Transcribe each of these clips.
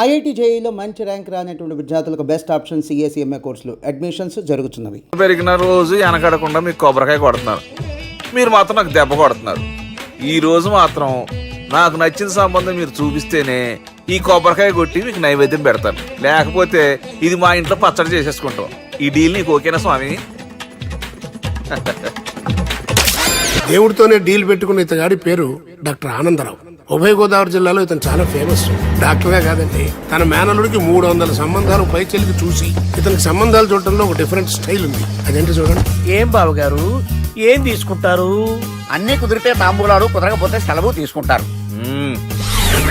IIT జేఈలో మంచి rank రానటువంటి విద్యార్థులకు బెస్ట్ ఆప్షన్ సిఎస్ఈఎంఏ కోర్సులు అడ్మిషన్స్ జరుగుతున్నవి. పెరిగిన రోజు వెనకడకుండా మీకు కొబ్బరికాయ కొడుతున్నారు, మీరు మాత్రం నాకు దెబ్బ కొడుతున్నారు. ఈ రోజు మాత్రం నాకు నచ్చిన సంబంధం మీరు చూపిస్తేనే ఈ కొబ్బరికాయ కొట్టి మీకు నైవేద్యం పెడతాను, లేకపోతే ఇది మా ఇంట్లో పచ్చడి చేసేసుకుంటాం. ఈ డీల్ నీకు ఓకేనా స్వామి? దేవుడితోనే డీల్ పెట్టుకున్న ఇతగాడి పేరు డాక్టర్ ఆనందరావు. ఉభయ గోదావరి జిల్లాలో ఇతను చాలా ఫేమస్. డాక్టర్గా కాదండి, తన మేనలుడికి 300 సంబంధాలు పైచెలికి చూసి ఇతనికి సంబంధాలు చూడటంలో ఒక డిఫరెంట్ స్టైల్ ఉంది. అదేంటి చూడండి. ఏం బాబు గారు ఏం తీసుకుంటారు? అన్ని కుదిరితే తాంబూలాలు, కుదరకపోతే సెలవు తీసుకుంటారు.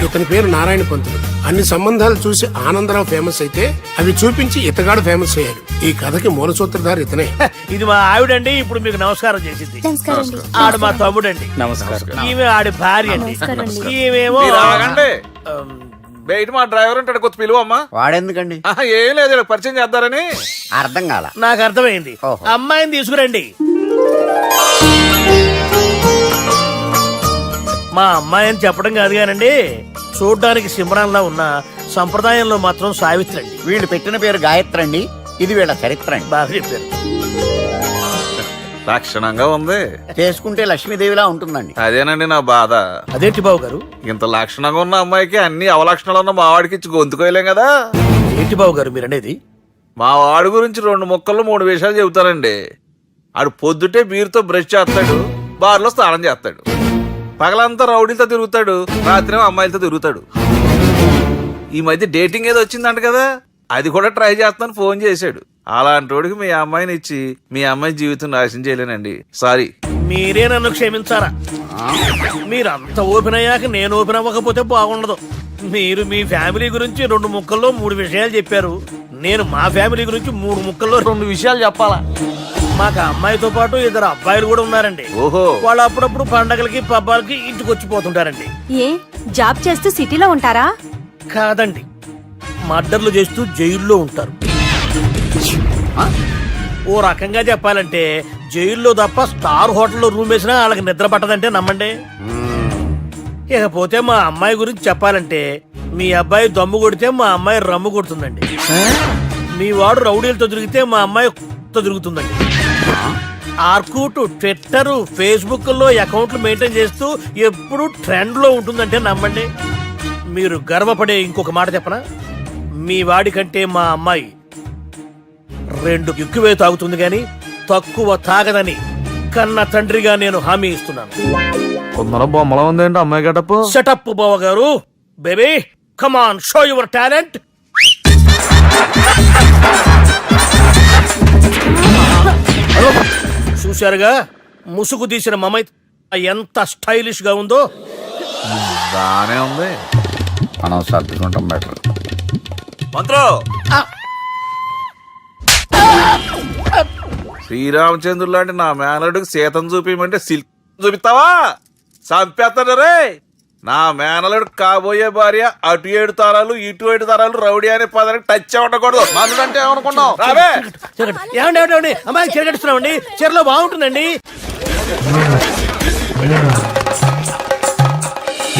ఇతని పేరు నారాయణ పంతులు. అన్ని సంబంధాలు చూసి ఆనందరావు ఫేమస్ అయితే అవి చూపించి ఇతగాడు ఫేమస్ అయ్యాడు. ఈ కథకి మూల సూత్రధారి ఇతనే. ఇది మా ఆవిడండి, ఇప్పుడు మీకు నమస్కారం చేసింది. ఆడు మా తమ్ముడండి. ఈమె ఆడి భార్య అండి. ఈమెమో బయట మా డ్రైవర్ ఉంటాడు, కొత్త పిలువమ్మా. వాడెందుకండి? ఏం లేదు, పరిచయం చేద్దారని. అర్థం కాల. నాకు అర్థమైంది. అమ్మాయిని తీసుకురండి. మా అమ్మాయి అని చెప్పడం కాదు కానండి, చూడ్డానికి సింహరాన్లా ఉన్న సంప్రదాయంలో మాత్రం సావిత్రి అండి. వీళ్ళు పెట్టిన పేరు గాయత్రి అండి. ఇది వీళ్ళ చరిత్ర అండి. బాగా చెప్పారు. లక్షణంగా ఉంది. చేసుకుంటే లక్ష్మీదేవిలా ఉంటుందండి. అదేనండి నా బాధ. అదేంటి బాబు గారు? ఇంత లక్షణంగా ఉన్న అమ్మాయికి అన్ని అవలక్షణాలు ఉన్న మా వాడికి ఇచ్చి గొంతుకోయలేం కదా. ఏంటి బాబు గారు మీరు అనేది? మా వాడి గురించి 2 ముక్కల్లో 3 విషయాలు చెబుతానండి. ఆడు పొద్దుటే బీరుతో బ్రష్ చేస్తాడు, బార్లో స్నానం చేస్తాడు, పగలంతా రౌడీలతో తిరుగుతాడు, రాత్రి అమ్మాయిలతో తిరుగుతాడు. ఈ మధ్య డేటింగ్ ఏదో వచ్చిందంట కదా, అది కూడా ట్రై చేస్తాను ఫోన్ చేశాడు. అలాంటి వాడికి మీ అమ్మాయిని ఇచ్చి మీ అమ్మాయి జీవితం నాశనం చేయలేనండి. సారీ. మీరే నన్ను క్షమించారా? మీరంత ఓపెన్ అయ్యాక నేను ఓపెన్ అవ్వకపోతే బాగుండదు. మీరు మీ ఫ్యామిలీ గురించి 2 ముక్కల్లో 3 విషయాలు చెప్పారు. నేను మా ఫ్యామిలీ గురించి 3 ముక్కల్లో 2 విషయాలు చెప్పాలా? మాకు అమ్మాయితో పాటు 2 అబ్బాయిలు కూడా ఉన్నారండి. ఓహో. వాళ్ళు అప్పుడప్పుడు పండగలకి పబ్బాలకి ఇంటికి వచ్చిపోతుంటారండి. ఏ జాబ్ చేస్తూ సిటీలో ఉంటారా? కాదండి, మర్డర్లు చేస్తూ జైల్లో ఉంటారు. ఓ రకంగా చెప్పాలంటే జైల్లో తప్ప స్టార్ హోటల్లో రూమ్ వేసినా వాళ్ళకి నిద్ర పట్టదంటే నమ్మండి. ఇకపోతే మా అమ్మాయి గురించి చెప్పాలంటే మీ అబ్బాయి దమ్ము కొడితే మా అమ్మాయి రమ్ము కొడుతుందండి. మీ వాడు రౌడీలతో తిరిగితే మా అమ్మాయి తిరుగుతుందండి. ఆర్కుట్, ట్విట్టర్, ఫేస్బుక్ లో అకౌంట్లు మెయింటైన్ చేస్తూ ఎప్పుడు ట్రెండ్ లో ఉంటుందంటే నమ్మండి. మీరు గర్వపడే ఇంకొక మాట చెప్పనా? మీ వాడి కంటే మా అమ్మాయి 2 ఎక్కువే తాగుతుంది గాని తక్కువ తాగదని కన్న తండ్రిగా నేను హామీ ఇస్తున్నాను. కొందరు బొమ్మలా ఉందేంటి అమ్మాయి గడప? సెటప్ బావ గారు. Baby come on, show your talent. చూశారుగా ముసుగు తీసిన మమై ఎంత స్టైలిష్ గా ఉందో. బానే ఉంది. మనం సర్దుకుంటాం బెటర్. మంత్రో, శ్రీరామచంద్రుడు లాంటి నా మేనలుడికి సీతను చూపించమంటే సిల్క్ చూపిస్తావా? చంపేస్తాడు రే. నా మేనలుడు కాబోయే భార్య అటు 7 తరాలు ఇటు 7 తరాలు రౌడీ అనే పదానికి టచ్ ఉండకూడదు. మనదంటే ఏమనుకున్నావు? రావే. ఏమండి అమ్మాయి చీరగడుస్తున్నామండి, చీరలో బాగుంటుందండి.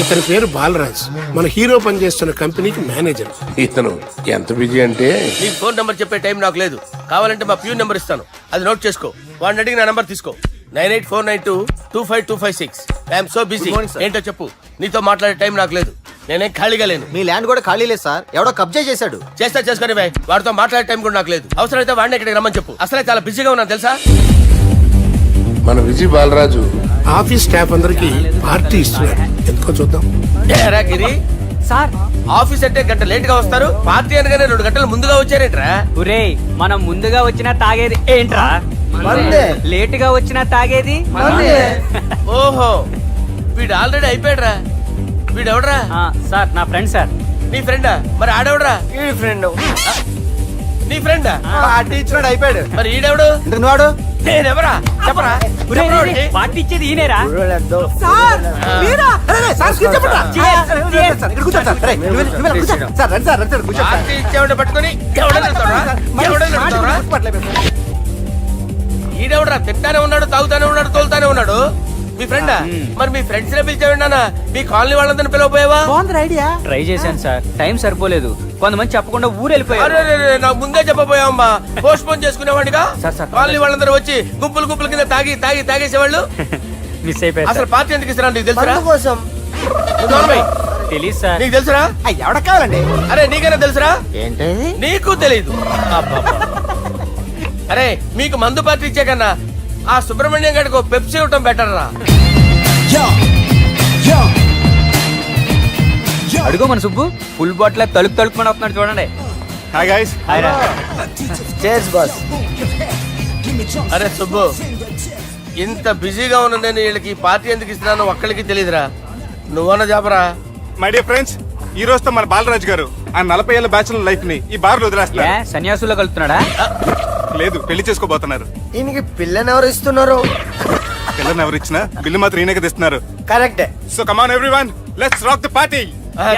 ఇతని పేరు బాలరాజ్. మన హీరో పనిచేస్తున్న కంపెనీకి మేనేజర్. ఇతను ఎంత బిజీ అంటే నీకు ఫోన్ నంబర్ చెప్పే టైం నాకు లేదు. కావాలంటే మా ప్యూన్ నెంబర్ ఇస్తాను, అది నోట్ చేసుకో. వాడిని అడిగి నా నంబర్ తీసుకో. 9849225256. I'm so busy. ఏంటో చెప్పు. నీతో మాట్లాడే టైం నాకు లేదు. నేనేం ఖాళీగా లేను. మీ ల్యాండ్ కూడా ఖాళీ లేదు సార్, ఎవడో కబ్జా చేశాడు. చేస్తా చేసుకుని బాయ్. వాడితో మాట్లాడే టైం కూడా నాకు లేదు. అవసరమైతే వాడిని ఇక్కడికి రమ్మని చెప్పు. అసలే చాలా బిజీగా ఉన్నాను తెలుసా. మన విజయ్ బాలరాజు ఆఫీస్ స్టాఫ్ అందరికి పార్టీ ఇస్తున్నాడు. ఎందుకో చూద్దాం. గిరి సార్, ఆఫీస్ అంటే గంట లేట్ గా వస్తారు, పార్టీ అనగానే 2 గంటలు ముందుగా వచ్చారేంట్రా? ఒరే, మనం ముందుగా వచ్చినా తాగేది ఏంట్రా? లేట్ గా వచ్చినా తాగేది. ఓహో, వీడు ఆల్రెడీ అయిపోయాడురా. వీడెవడరా? సార్, నా ఫ్రెండ్ సార్. నీ ఫ్రెండా? మరి ఆడెవడరా? ఈ ఫ్రెండ్. నీ ఫ్రెండా? పార్టీ ఇచ్చినాడు, అయిపోయాడు. మరి ఈడెవడు? వాడు నేనెవరా చెప్పరా? పార్టీ ఇచ్చేది ఈయనేరా? పార్టీ ఇచ్చేవాడు పట్టుకొని ఈడెవడరా? తింటానే ఉన్నాడు, తాగుతానే ఉన్నాడు, తోలుతానే ఉన్నాడు. మీ ఫ్రెండా? మరి మీ ఫ్రెండ్స్ నే పిలిచావిన్నానా? మీ కాలనీ వాళ్ళందరినీ పిలవపోయావా? ట్రై చేశాను సార్, టైం సరిపోలేదు. కొంతమంది చెప్పకుండా ఊరు వెళ్ళిపోయారు. అరే నాకు ముందే చెప్పపోయావమ్మా. పోస్ట్ పోన్ చేసుకునేవాడిగా. సార్. కాలనీ వాళ్ళందరూ వచ్చి గుంపుల కింద తాగేసేవాళ్ళు. మిస్ అయిపోయారు అసలు సార్. పార్టీ ఎందుకు ఇస్తున్నా నీకు తెలుసురా? కోసం తెలీదు సార్. నీకు తెలుసురా? ఎవడ కావాలండి? అరే నీకైనా తెలుసురా? ఏంటి నీకు తెలీదు. అరే మీకు మందు పార్టీ ఇచ్చే కన్నా ఆ సుబ్రహ్మణ్యం గడికి పెప్సీ ఇవ్వటం బెటర్ రా. అడుగు మన సుబ్బు ఫుల్ బాటిల్ తలుపుమని వస్తున్నాడు చూడండి. Hi guys. చేస్ బాస్. అరే సుబ్బు, ఇంత బిజీగా ఉన్న నేను వీళ్ళకి పార్టీ ఎందుకు ఇస్తున్నాను ఒక్కడికి తెలియదురా. నువ్వన్న చెప్పరా. మై డియర్ ఫ్రెండ్స్, ఈ రోజుతో మన బాలరాజు గారు ఆ 40 ఏళ్ల బ్యాచులర్ లైఫ్ ని ఈ బార్ లో వదిలేస్తున్నారు. సన్యాసుల్లో కలుపుతున్నాడా? లేదు, పెళ్లి చేసుకోబోతున్నారు. ఈయనకి పిల్లని ఎవరు ఇస్తున్నారు? పిల్లని ఎవరు ఇచ్చినా బిల్లు మాత్రం ఈయనకి తెస్తున్నారు. కరెక్టే. So come on everyone, let's rock the party.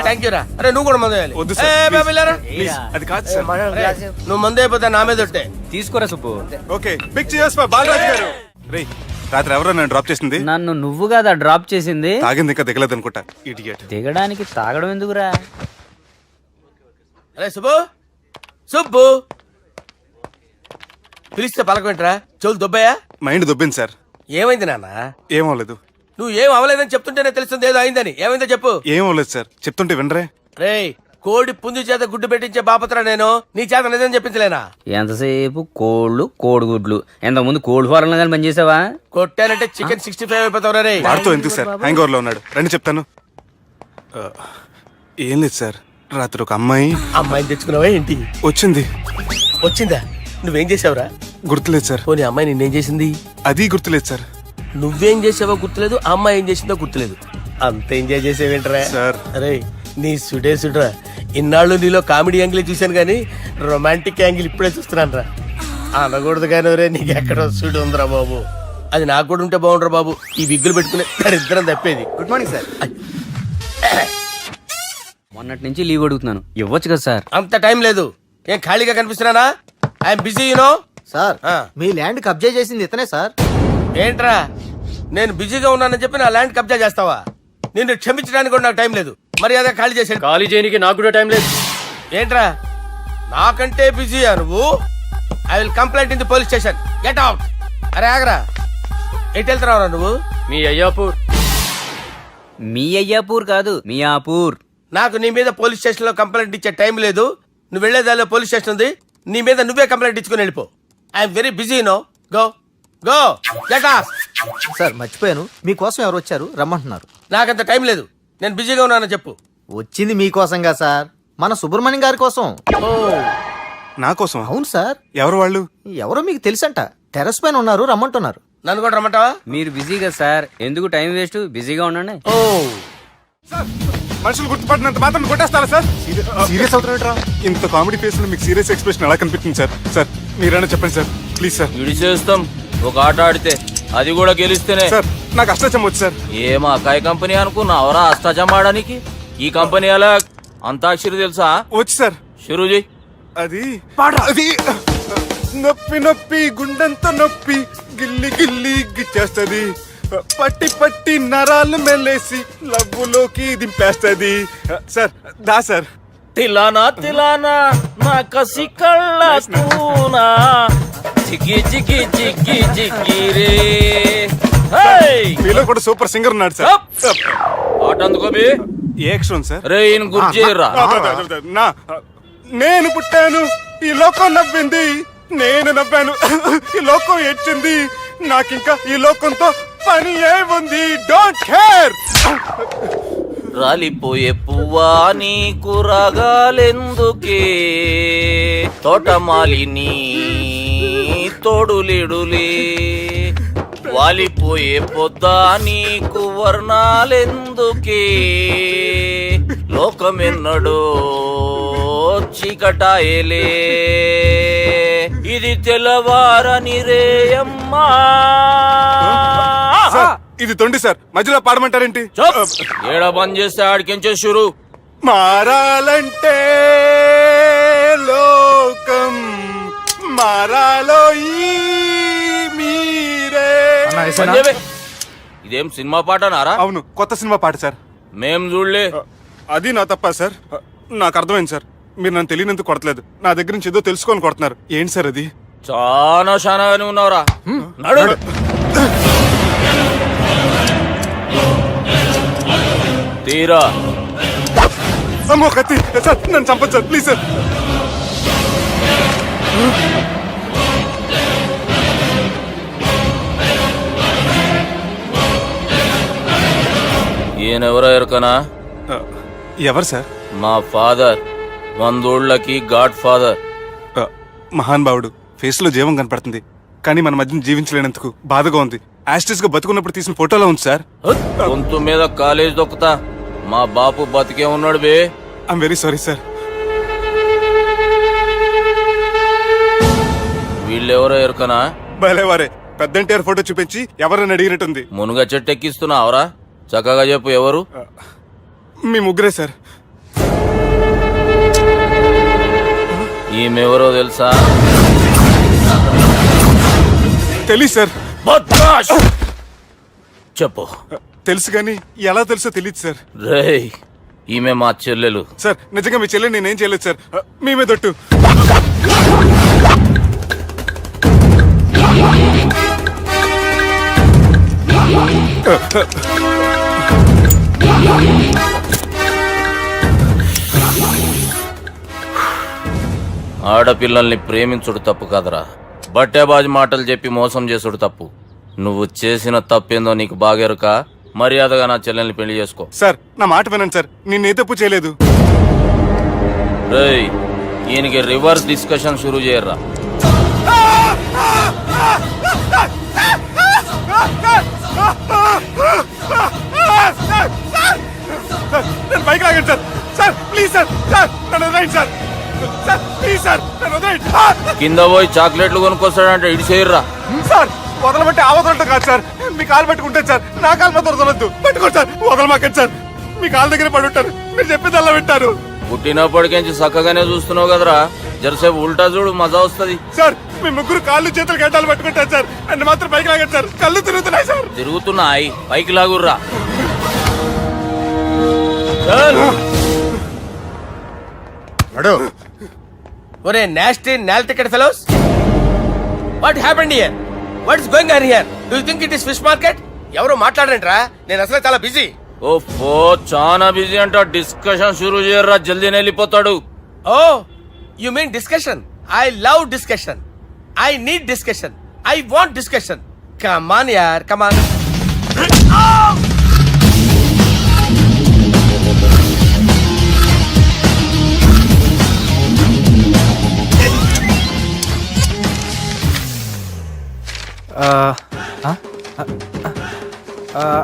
Thank you రా. అరే నువ్వు కూడా మందు వేయాలి. వద్దు సార్, ఏ, please. బాబిల్లారా? ప్లీజ్, అది కాదు సార్. నువ్వు మందు అయిపోతే నా మీద ఒట్టే. తీసుకోరా Subbu. Okay, big cheers for Balaraju గారు. రేయ్, రాత్రి ఎవరో నన్ను డ్రాప్ చేసింది? నన్ను నువ్వు కదా డ్రాప్ చేసింది. తాగింది ఇంకా దిగలేదు అనుకుంటా. ఇడియట్. దిగడానికి తాగడం ఎందుకురా? అరే సుబ్బు పిలిస్తే పలకమేంట్రా? చెవులు దొబ్బాయా? Mind దొబ్బింది sir. ఏమైంది నాన్న? ఏమవలేదు. నువ్వు ఏం అవ్వలేదని చెప్తుంటేనే తెలుస్తుంది ఏదో అయిందని. ఏమైందో చెప్పు. ఏమవలేదు సార్, చెప్తుంటే వినరే. రేయ్, కోడి పుంజు చేత గుడ్డు పెట్టించే బాపత్ర నేను. నీ చేత నిజం చెప్పించలేనా? ఎంతసేపు కోళ్ళు కోడిగుడ్లు. ఎంతకుముందు కోడి ఫారంలో కానీ పనిచేసావా? కొట్టానంటే చికెన్ 65 అయిపోతావు రే. వాడుతూ ఎందుకు సార్, హ్యాంగ్ ఓవర్ లో ఉన్నాడు. రండి చెప్తాను. ఏం లేదు సార్, రాత్రి ఒక అమ్మాయిని తెచ్చుకున్నావా ఏంటి? వచ్చిందా? నువ్వేం చేసావురా? గుర్తులేదు సార్. పోనీ అమ్మాయి నిన్నేం చేసింది? అది గుర్తులేదు సార్. నువ్వేం చేసావో గుర్తులేదు, ఆ అమ్మాయి ఏం చేసిందో గుర్తులేదు. అంత ఎంజాయ్ చేసేవేంట్రా సార్? అరే నీ సుడరా. ఇన్నాళ్ళు నీలో కామెడీ యాంగిల్ చూశాను కానీ రొమాంటిక్ యాంగిల్ ఇప్పుడే చూస్తున్నాను రా. అనకూడదు కానీ రే, నీకు ఎక్కడో సుడు ఉందిరా బాబు. అది నాకు కూడా ఉంటే బాగుండ్రా బాబు. ఈ విగ్గులు పెట్టుకునే ఇద్దరం తప్పేది. Good morning sir. మొన్నటి నుంచి లీవ్ అడుగుతున్నాను, ఇవ్వచ్చు కదా సార్? అంత టైం లేదు. ఏం ఖాళీగా కనిపిస్తున్నానా? I'm busy you know. సార్ మీ ల్యాండ్ కబ్జా చేసింది ఇతనే సార్. ఏంట్రా, నేను బిజీగా ఉన్నానని చెప్పి నా ల్యాండ్ కబ్జా చేస్తావా? నిన్ను క్షమించడానికి కూడా నాకు టైం లేదు. మరి అదే ఖాళీ చేసాడు. ఖాళీ చేయడానికి నాకు కూడా టైం లేదు. ఏంట్రా నాకంటే బిజీయా నువ్వు? I will complaint in the police station. Get out. అరే ఆగరా, ఎటు వెళ్తున్నావురా నువ్వు? మీ అయ్యాపూర్. మీ అయ్యాపూర్ కాదు, మియాపూర్. నాకు నీ మీద పోలీస్ స్టేషన్ లో కంప్లైంట్ ఇచ్చే టైం లేదు. నువ్వు వెళ్లేదాలో పోలీస్ స్టేషన్ ఉంది. నీ మీద నువ్వే కంప్లైంట్ ఇచ్చుకుని వెళ్ళిపో. I'm very busy no. Go go get off. Sir మర్చిపోయాను, మీకోసం ఎవరు వచ్చారు రమ్మంటున్నారు. నాకంత టైం లేదు, నేను బిజీగా ఉన్నానని చెప్పు. వచ్చింది మీకోసంగా సార్, మన సుబ్రహ్మణ్యం గారి కోసం. ఓ, నా కోసం? అవును సార్. ఎవరు వాళ్ళు? ఎవరో మీకు తెలుసంట, టెర్రస్ పైన ఉన్నారు, రమ్మంటున్నారు. నన్ను కూడా రమ్మంటావా? మీరు బిజీ కదా సార్, ఎందుకు టైం వేస్ట్, బిజీగా ఉండండి. ఓ, మనుషులు గుర్తుపట్టినంత మాత్రం కొట్టేస్తారా సార్? సీరియస్ అవుతున్నట్రా? ఇంత కామెడీ ఫేస్ లో మీకు సీరియస్ ఎక్స్ప్రెషన్ ఎలా కనిపిస్తుంది సార్? సార్ మీరైనా చెప్పండి సార్, ప్లీజ్ సార్. విడిచేస్తాం ఒక ఆట ఆడితే, అది కూడా గెలిస్తేనే. సార్ నాకు అష్టాచం వచ్చు సార్. ఏం అకాయ కంపెనీ అనుకున్నావరా అష్టాచం ఆడడానికి? ఈ కంపెనీ అలా అంతాక్షరి తెలుసా? వచ్చు సార్. షురూ చేయి. అది నొప్పి నొప్పి గుండెంత నొప్పి గిల్లి గిల్లి గిచ్చేస్తది, పట్టి పట్టి నరాలు మెల్లేసి లవ్వులోకి దింపేస్తది. సార్ దా సార్. తిలానా నా కసి కళ్ళ కూనా జిగి జిగి జిగి జిగి రే. మీలో కూడా సూపర్ సింగర్ ఉన్నాడు సార్. ఆట అందుకోబి. ఏ అక్షరం సార్? రే ఈయన గుర్తు చేయరా. నా నేను పుట్టాను, ఈ లోకం నవ్వింది, నేను నవ్వాను, ఈ లోకం ఏడ్చింది, నాకింకా ఈ లోకంతో పని ఏముంది, డోంట్ కేర్. రాలిపోయే పువ్వా నీకు రాగాలెందుకే, తోటమాలిని తోడులిడులే, వాలిపోయే పొద్దా నీకు వర్ణాలెందుకే, లోకమెన్నడో చీకటాయలే, ఇది తెల్లవారని రేయమ్మా. ఇది తొండి సార్, మధ్యలో పాడమంటారేంటి? ఏడా బంద్ చేస్తే ఆడికించే షురు. మారాలంటే లోకం మారాలో ఈ మీరే. ఇదేం సినిమా పాట నారా? అవును, కొత్త సినిమా పాట సార్. మేం చూడలే. అది నా తప్ప సార్. నాకు అర్థమైంది సార్. మీరు నన్ను తెలియనందుకు కొడతలేదు, నా దగ్గర నుంచి ఏదో తెలుసుకొని కొడుతున్నారు. ఏంటి సార్ అది? చాలా శానాగానే ఉన్నావురా. నడు. తీరా. అమ్మో కత్తి సార్, నన్ను చంపదు సార్, ప్లీజ్ సార్. ఈయనెవరో ఎరకనా? ఎవరు సార్? మా ఫాదర్, 100 గాడ్ ఫాదర్. మహాన్ భావుడు. ఫేస్ లో జీవం కనపడుతుంది, కానీ మన మధ్యన జీవించలేనందుకు బాధగా ఉంది. యాస్టిస్ గా బతుకున్నప్పుడు తీసిన ఫోటోలో ఉంది సార్. గొంతు మీద కాలేజ్ దొక్కుతా. మా బాపు బతికే ఉన్నాడు బే. I'm very sorry sir. వీళ్ళెవరో ఎరకనా? భలేవారే, పెద్ద ఎన్టీఆర్ ఫోటో చూపించి ఎవరని అడిగినట్టుంది. మునుగ చెట్టు ఎక్కిస్తున్నావురా? చక్కగా చెప్పు ఎవరు? మీ ముగ్గురే సార్. ఈమెవరో తెలుసా? తెలీదు సార్. చెప్పు. తెలుసు కానీ ఎలా తెలుసో తెలియదు సార్. రేయ్, ఈమె మా చెల్లెలు. సార్ నిజంగా మీ చెల్లెని నేనేం చేయలేదు సార్. మీ మీద ఒట్టు. ఆడపిల్లల్ని ప్రేమించుడు తప్పు కాదురా, బట్టేబాజు మాటలు చెప్పి మోసం చేసుడు తప్పు. నువ్వు చేసిన తప్పేందో నీకు బాగెరుక. మర్యాదగా నా చెల్లెల్ని పెళ్లి చేసుకో. సార్ నా మాట వినండి సార్, నేనే తప్పు చేయలేదు. రేయ్, ఈయనకి రివర్స్ డిస్కషన్ షురూ చేయర్రా. నన్ను బైక్ లాగండి sir. Sir please sir. Sir నన్ను వదిలేయండి సార్. సార్ ప్లీజ్ సార్, నన్ను వదిలేయండి. కింద పోయి చాక్లెట్లు కొనుక్కొస్తాడంటే ఇడి చేయర్రా. సార్ వదలబట్టి ఆ వదలటం కాదు సార్, మీ కాలు పట్టుకుంటాను సార్. నా కాలు మాత్రం వదలొద్దు. పట్టుకోండి సార్, వదలమాకండి సార్. మీ కాలు దగ్గర పడి ఉంటారు, మీరు చెప్పేది అలా వింటారు. పుట్టినప్పటికేంచి చక్కగానే చూస్తున్నావు కదరా, జరసేపు ఉల్టా చూడు, మజా వస్తుంది. సార్ మీ ముగ్గురు కాళ్ళు చేతులు గడ్డాలు పట్టుకుంటారు సార్. నన్ను మాత్రం పైకి లాగండి సార్, కళ్ళు తిరుగుతున్నాయి సార్. తిరుగుతున్నాయి, పైకి లాగుర్రా. ఒరే nasty null ticket fellows, what happened here? What is going on here? Do you think it is fish market? ఎవరు మాట్లాడరంట్రా, నేను అసలే చాలా బిజీ. ఓఫో, చాలా బిజీ అంట. డిస్కషన్ షురూ చేయర్రా, జల్దీ వెళ్ళిపోతాడు. Oh you mean discussion? I love discussion. I need discussion. I want discussion. Come on యార్, కమ్ ఆన్.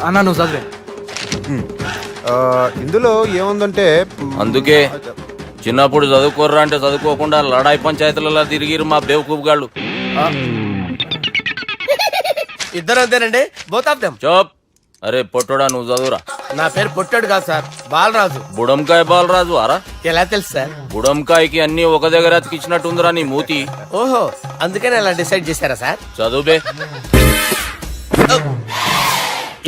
అన్నా నువ్వు చదివే. ఇందులో ఏముందంటే అందుకే చిన్నప్పుడు చదువుకోర్రా అంటే చదువుకోకుండా లడాయి పంచాయతీలలో తిరిగిరు మా బేవకూపు గాళ్ళు. ఇద్దరు అంతేనండి, బోత్ ఆఫ్ దెమ్. చోప్. అరే పొట్టోడా, నువ్వు చదువురా. నా పేరు పొట్టాడు కాదు సార్, బాలరాజు. బుడంకాయ బాలరాజు అరా? ఎలా తెలుసు సార్? బుడంకాయకి అన్ని ఒక దగ్గర అతికిచ్చినట్టుందిరా నీ మూతి. ఓహో, అందుకని అలా డిసైడ్ చేశారా సార్? చదువుబే.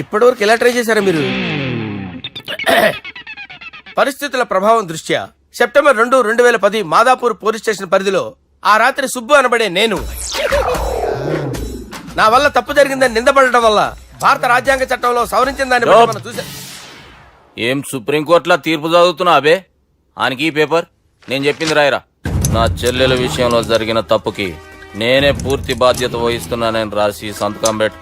ఇప్పటి వరకు ఎలా ట్రై చేశారా మీరు? పరిస్థితుల ప్రభావం దృష్ట్యా సెప్టెంబర్ 2, 2010 మాదాపూర్ పోలీస్ స్టేషన్ పరిధిలో ఆ రాత్రి సుబ్బు అనబడే నేను నా వల్ల తప్పు జరిగిందని నిందపడటం వల్ల భారత రాజ్యాంగ చట్టంలో సవరించిన దాన్ని బట్టి మనం చూసా. ఏం సుప్రీంకోర్టులో తీర్పు చదువుతున్నా అబే? ఆనికి ఈ పేపర్ నేను చెప్పింది రాయరా. నా చెల్లెల విషయంలో జరిగిన తప్పుకి నేనే పూర్తి బాధ్యత వహిస్తున్నానని రాసి సంతకం పెట్టు.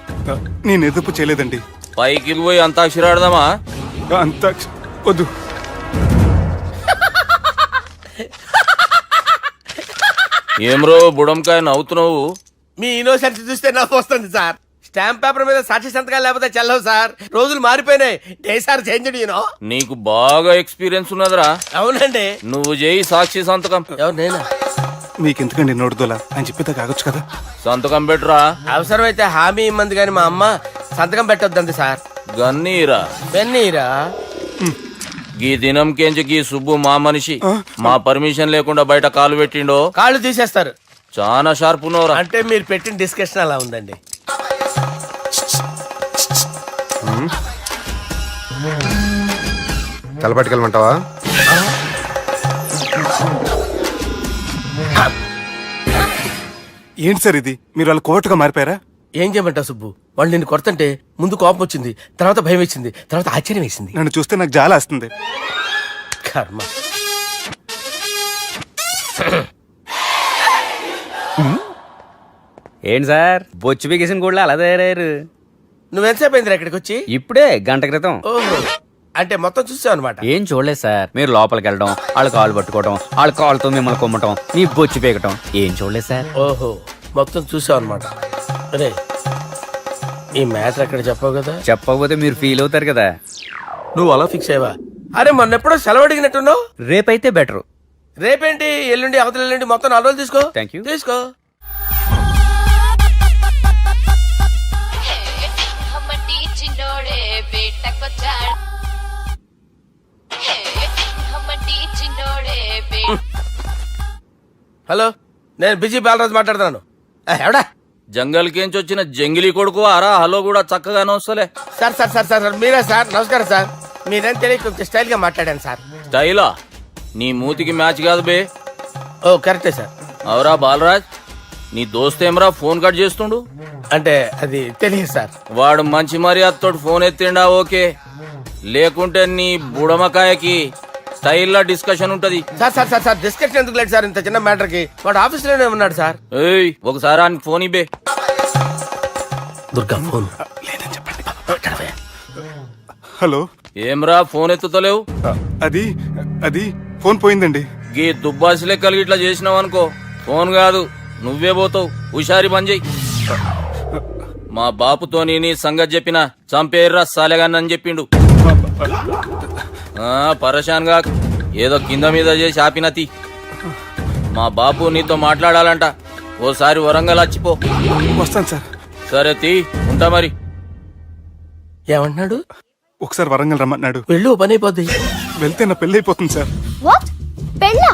నేను ఎదుపు చేయలేదండి. పైకి పోయి అంతాక్షరి ఆడదామా? అంత వద్దు. ఏమ్రో బుడంకాయ నవ్వుతున్నావు? మీ ఇన్నోసెన్స్ చూస్తే నవ్వు వస్తుంది సార్. స్టాంప్ పేపర్ మీద సాక్షి సంతకాలు లేకపోతే చెల్లవు సార్. రోజులు మారిపోయినాయి. Day sir change you know. నీకు బాగా ఎక్స్పీరియన్స్ ఉన్నదిరా. అవునండి. నువ్వు చేయి సాక్షి సంతకం. ఎవరు నేనా? మీకెందుకండి నోడుదోలా అని చెప్పేదా కాగొచ్చు కదా. సంతకం పెట్టురా. అవసరమైతే హామీ ఇమ్మంది కానీ మా అమ్మ సంతకం పెట్టొద్దండి సార్. గన్నీరా పెన్నీరా. గీ దినంకేంచి గీ సుబ్బు మా మనిషి. మా పర్మిషన్ లేకుండా బయట కాలు పెట్టిండో కాళ్ళు తీసేస్తారు. చాలా షార్ప్ ఉన్నవరా. అంటే మీరు పెట్టిన డిస్కషన్ అలా ఉందండి. తలపట్టుకెళ్ళమంటావా? ఏంటి సార్ ఇది, మీరు వాళ్ళ కోర్టుగా మారిపోయారా? ఏం చేయమంటావు సుబ్బు? వాళ్ళు నిన్ను కొడుతుంటే ముందు కోపం వచ్చింది, తర్వాత భయం వేసింది, తర్వాత ఆశ్చర్యం వేసింది. నన్ను చూస్తే నాకు జాలి వస్తుంది. కర్మ. ఏంటి సార్ బొచ్చు బిగేసిన కూడా అలా తయారయ్యారు? నువ్వెంతసేపు అయిందిరా ఇక్కడికి వచ్చి? ఇప్పుడే గంట క్రితం. ఓహో, అంటే మొత్తం చూసావు అనమాట. ఏం చూడలేదు సార్. మీరు లోపలికి వెళ్ళడం, వాళ్ళ కాలు పట్టుకోవడం, వాళ్ళ కాళ్ళతో మిమ్మల్ని కొమ్మటం, నీ బొచ్చు పీకటం ఏం చూడలేదు సార్. ఓహో, మొత్తం చూసావు అనమాట. అరే, ఈ మ్యాటర్ అక్కడ చెప్పావు కదా? చెప్పకపోతే మీరు ఫీల్ అవుతారు కదా. నువ్వు అలా ఫిక్స్ అయ్యవా? అరే, మొన్నెప్పుడో సెలవు అడిగినట్టున్నావు. రేపైతే బెటర్. రేపేంటి, ఎల్లుండి, అవతల ఎల్లుండి, మొత్తం 4 రోజులు తీసుకో. Thank you. తీసుకో. హలో, నేను బిజీ బాలరాజు మాట్లాడుతున్నాను. ఎవడా? జంగల్కేంచి వచ్చిన జంగిలీ కొడుకు ఆరా హలో కూడా చక్కగానే వస్తలే. సార్ సార్ సార్ సార్ మీరే సార్? నమస్కారం సార్. మీరేం తెలియక కొంచెం స్టైల్ గా మాట్లాడాను సార్. స్టైలా? నీ మూతికి మ్యాచ్ కాదు బే. ఓ కరెక్టే సార్. అవరా బాలరాజ్, నీ దోస్తేమరా ఫోన్ కట్ చేస్తుండు? అంటే అది తెలియదు సార్. వాడు మంచి మర్యాదతో ఫోన్ ఎత్తిండా ఓకే, లేకుంటే నీ బుడమకాయకి స్టైల్లా డిస్కషన్ ఉంటది. Sir sir sir sir discussion ఎందుకు లేదు సార్? ఇంత చిన్న మ్యాటర్ కి వాడు ఆఫీస్ లోనే ఉన్నాడు సార్. ఏయ్, ఒకసారి ఆయనకి ఫోన్ ఇబ్బే. దుర్గా ఫోన్. హలో, ఏమ్రా ఫోన్ ఎత్తుతలేవు? అది అది ఫోన్ పోయిందండి. గీ దుబ్బాసి లెక్కలు ఇట్లా చేసినావు అనుకో, ఫోన్ కాదు నువ్వే పోతావు. హుషారి బంద్ చెయ్యి. మా బాపుతోని నీ సంగతి చెప్పిన చంపేర్రా సాలెగాన్ని చెప్పిండు. పరేషాన్ గా ఏదో కింద మీద చేసి ఆపినతి. మా బాపు నీతో మాట్లాడాలంట. ఓసారి వరంగల్ వచ్చిపో. వస్తాను సార్. సరే తీ, ఉంటా మరి. ఏమంటున్నాడు? ఒకసారి వరంగల్ రమ్మన్నాడు. వెళ్ళు, పని అయిపోద్ది. వెళ్తే నా పెళ్లి అయిపోతుంది సార్. వాట్? పెళ్ళా?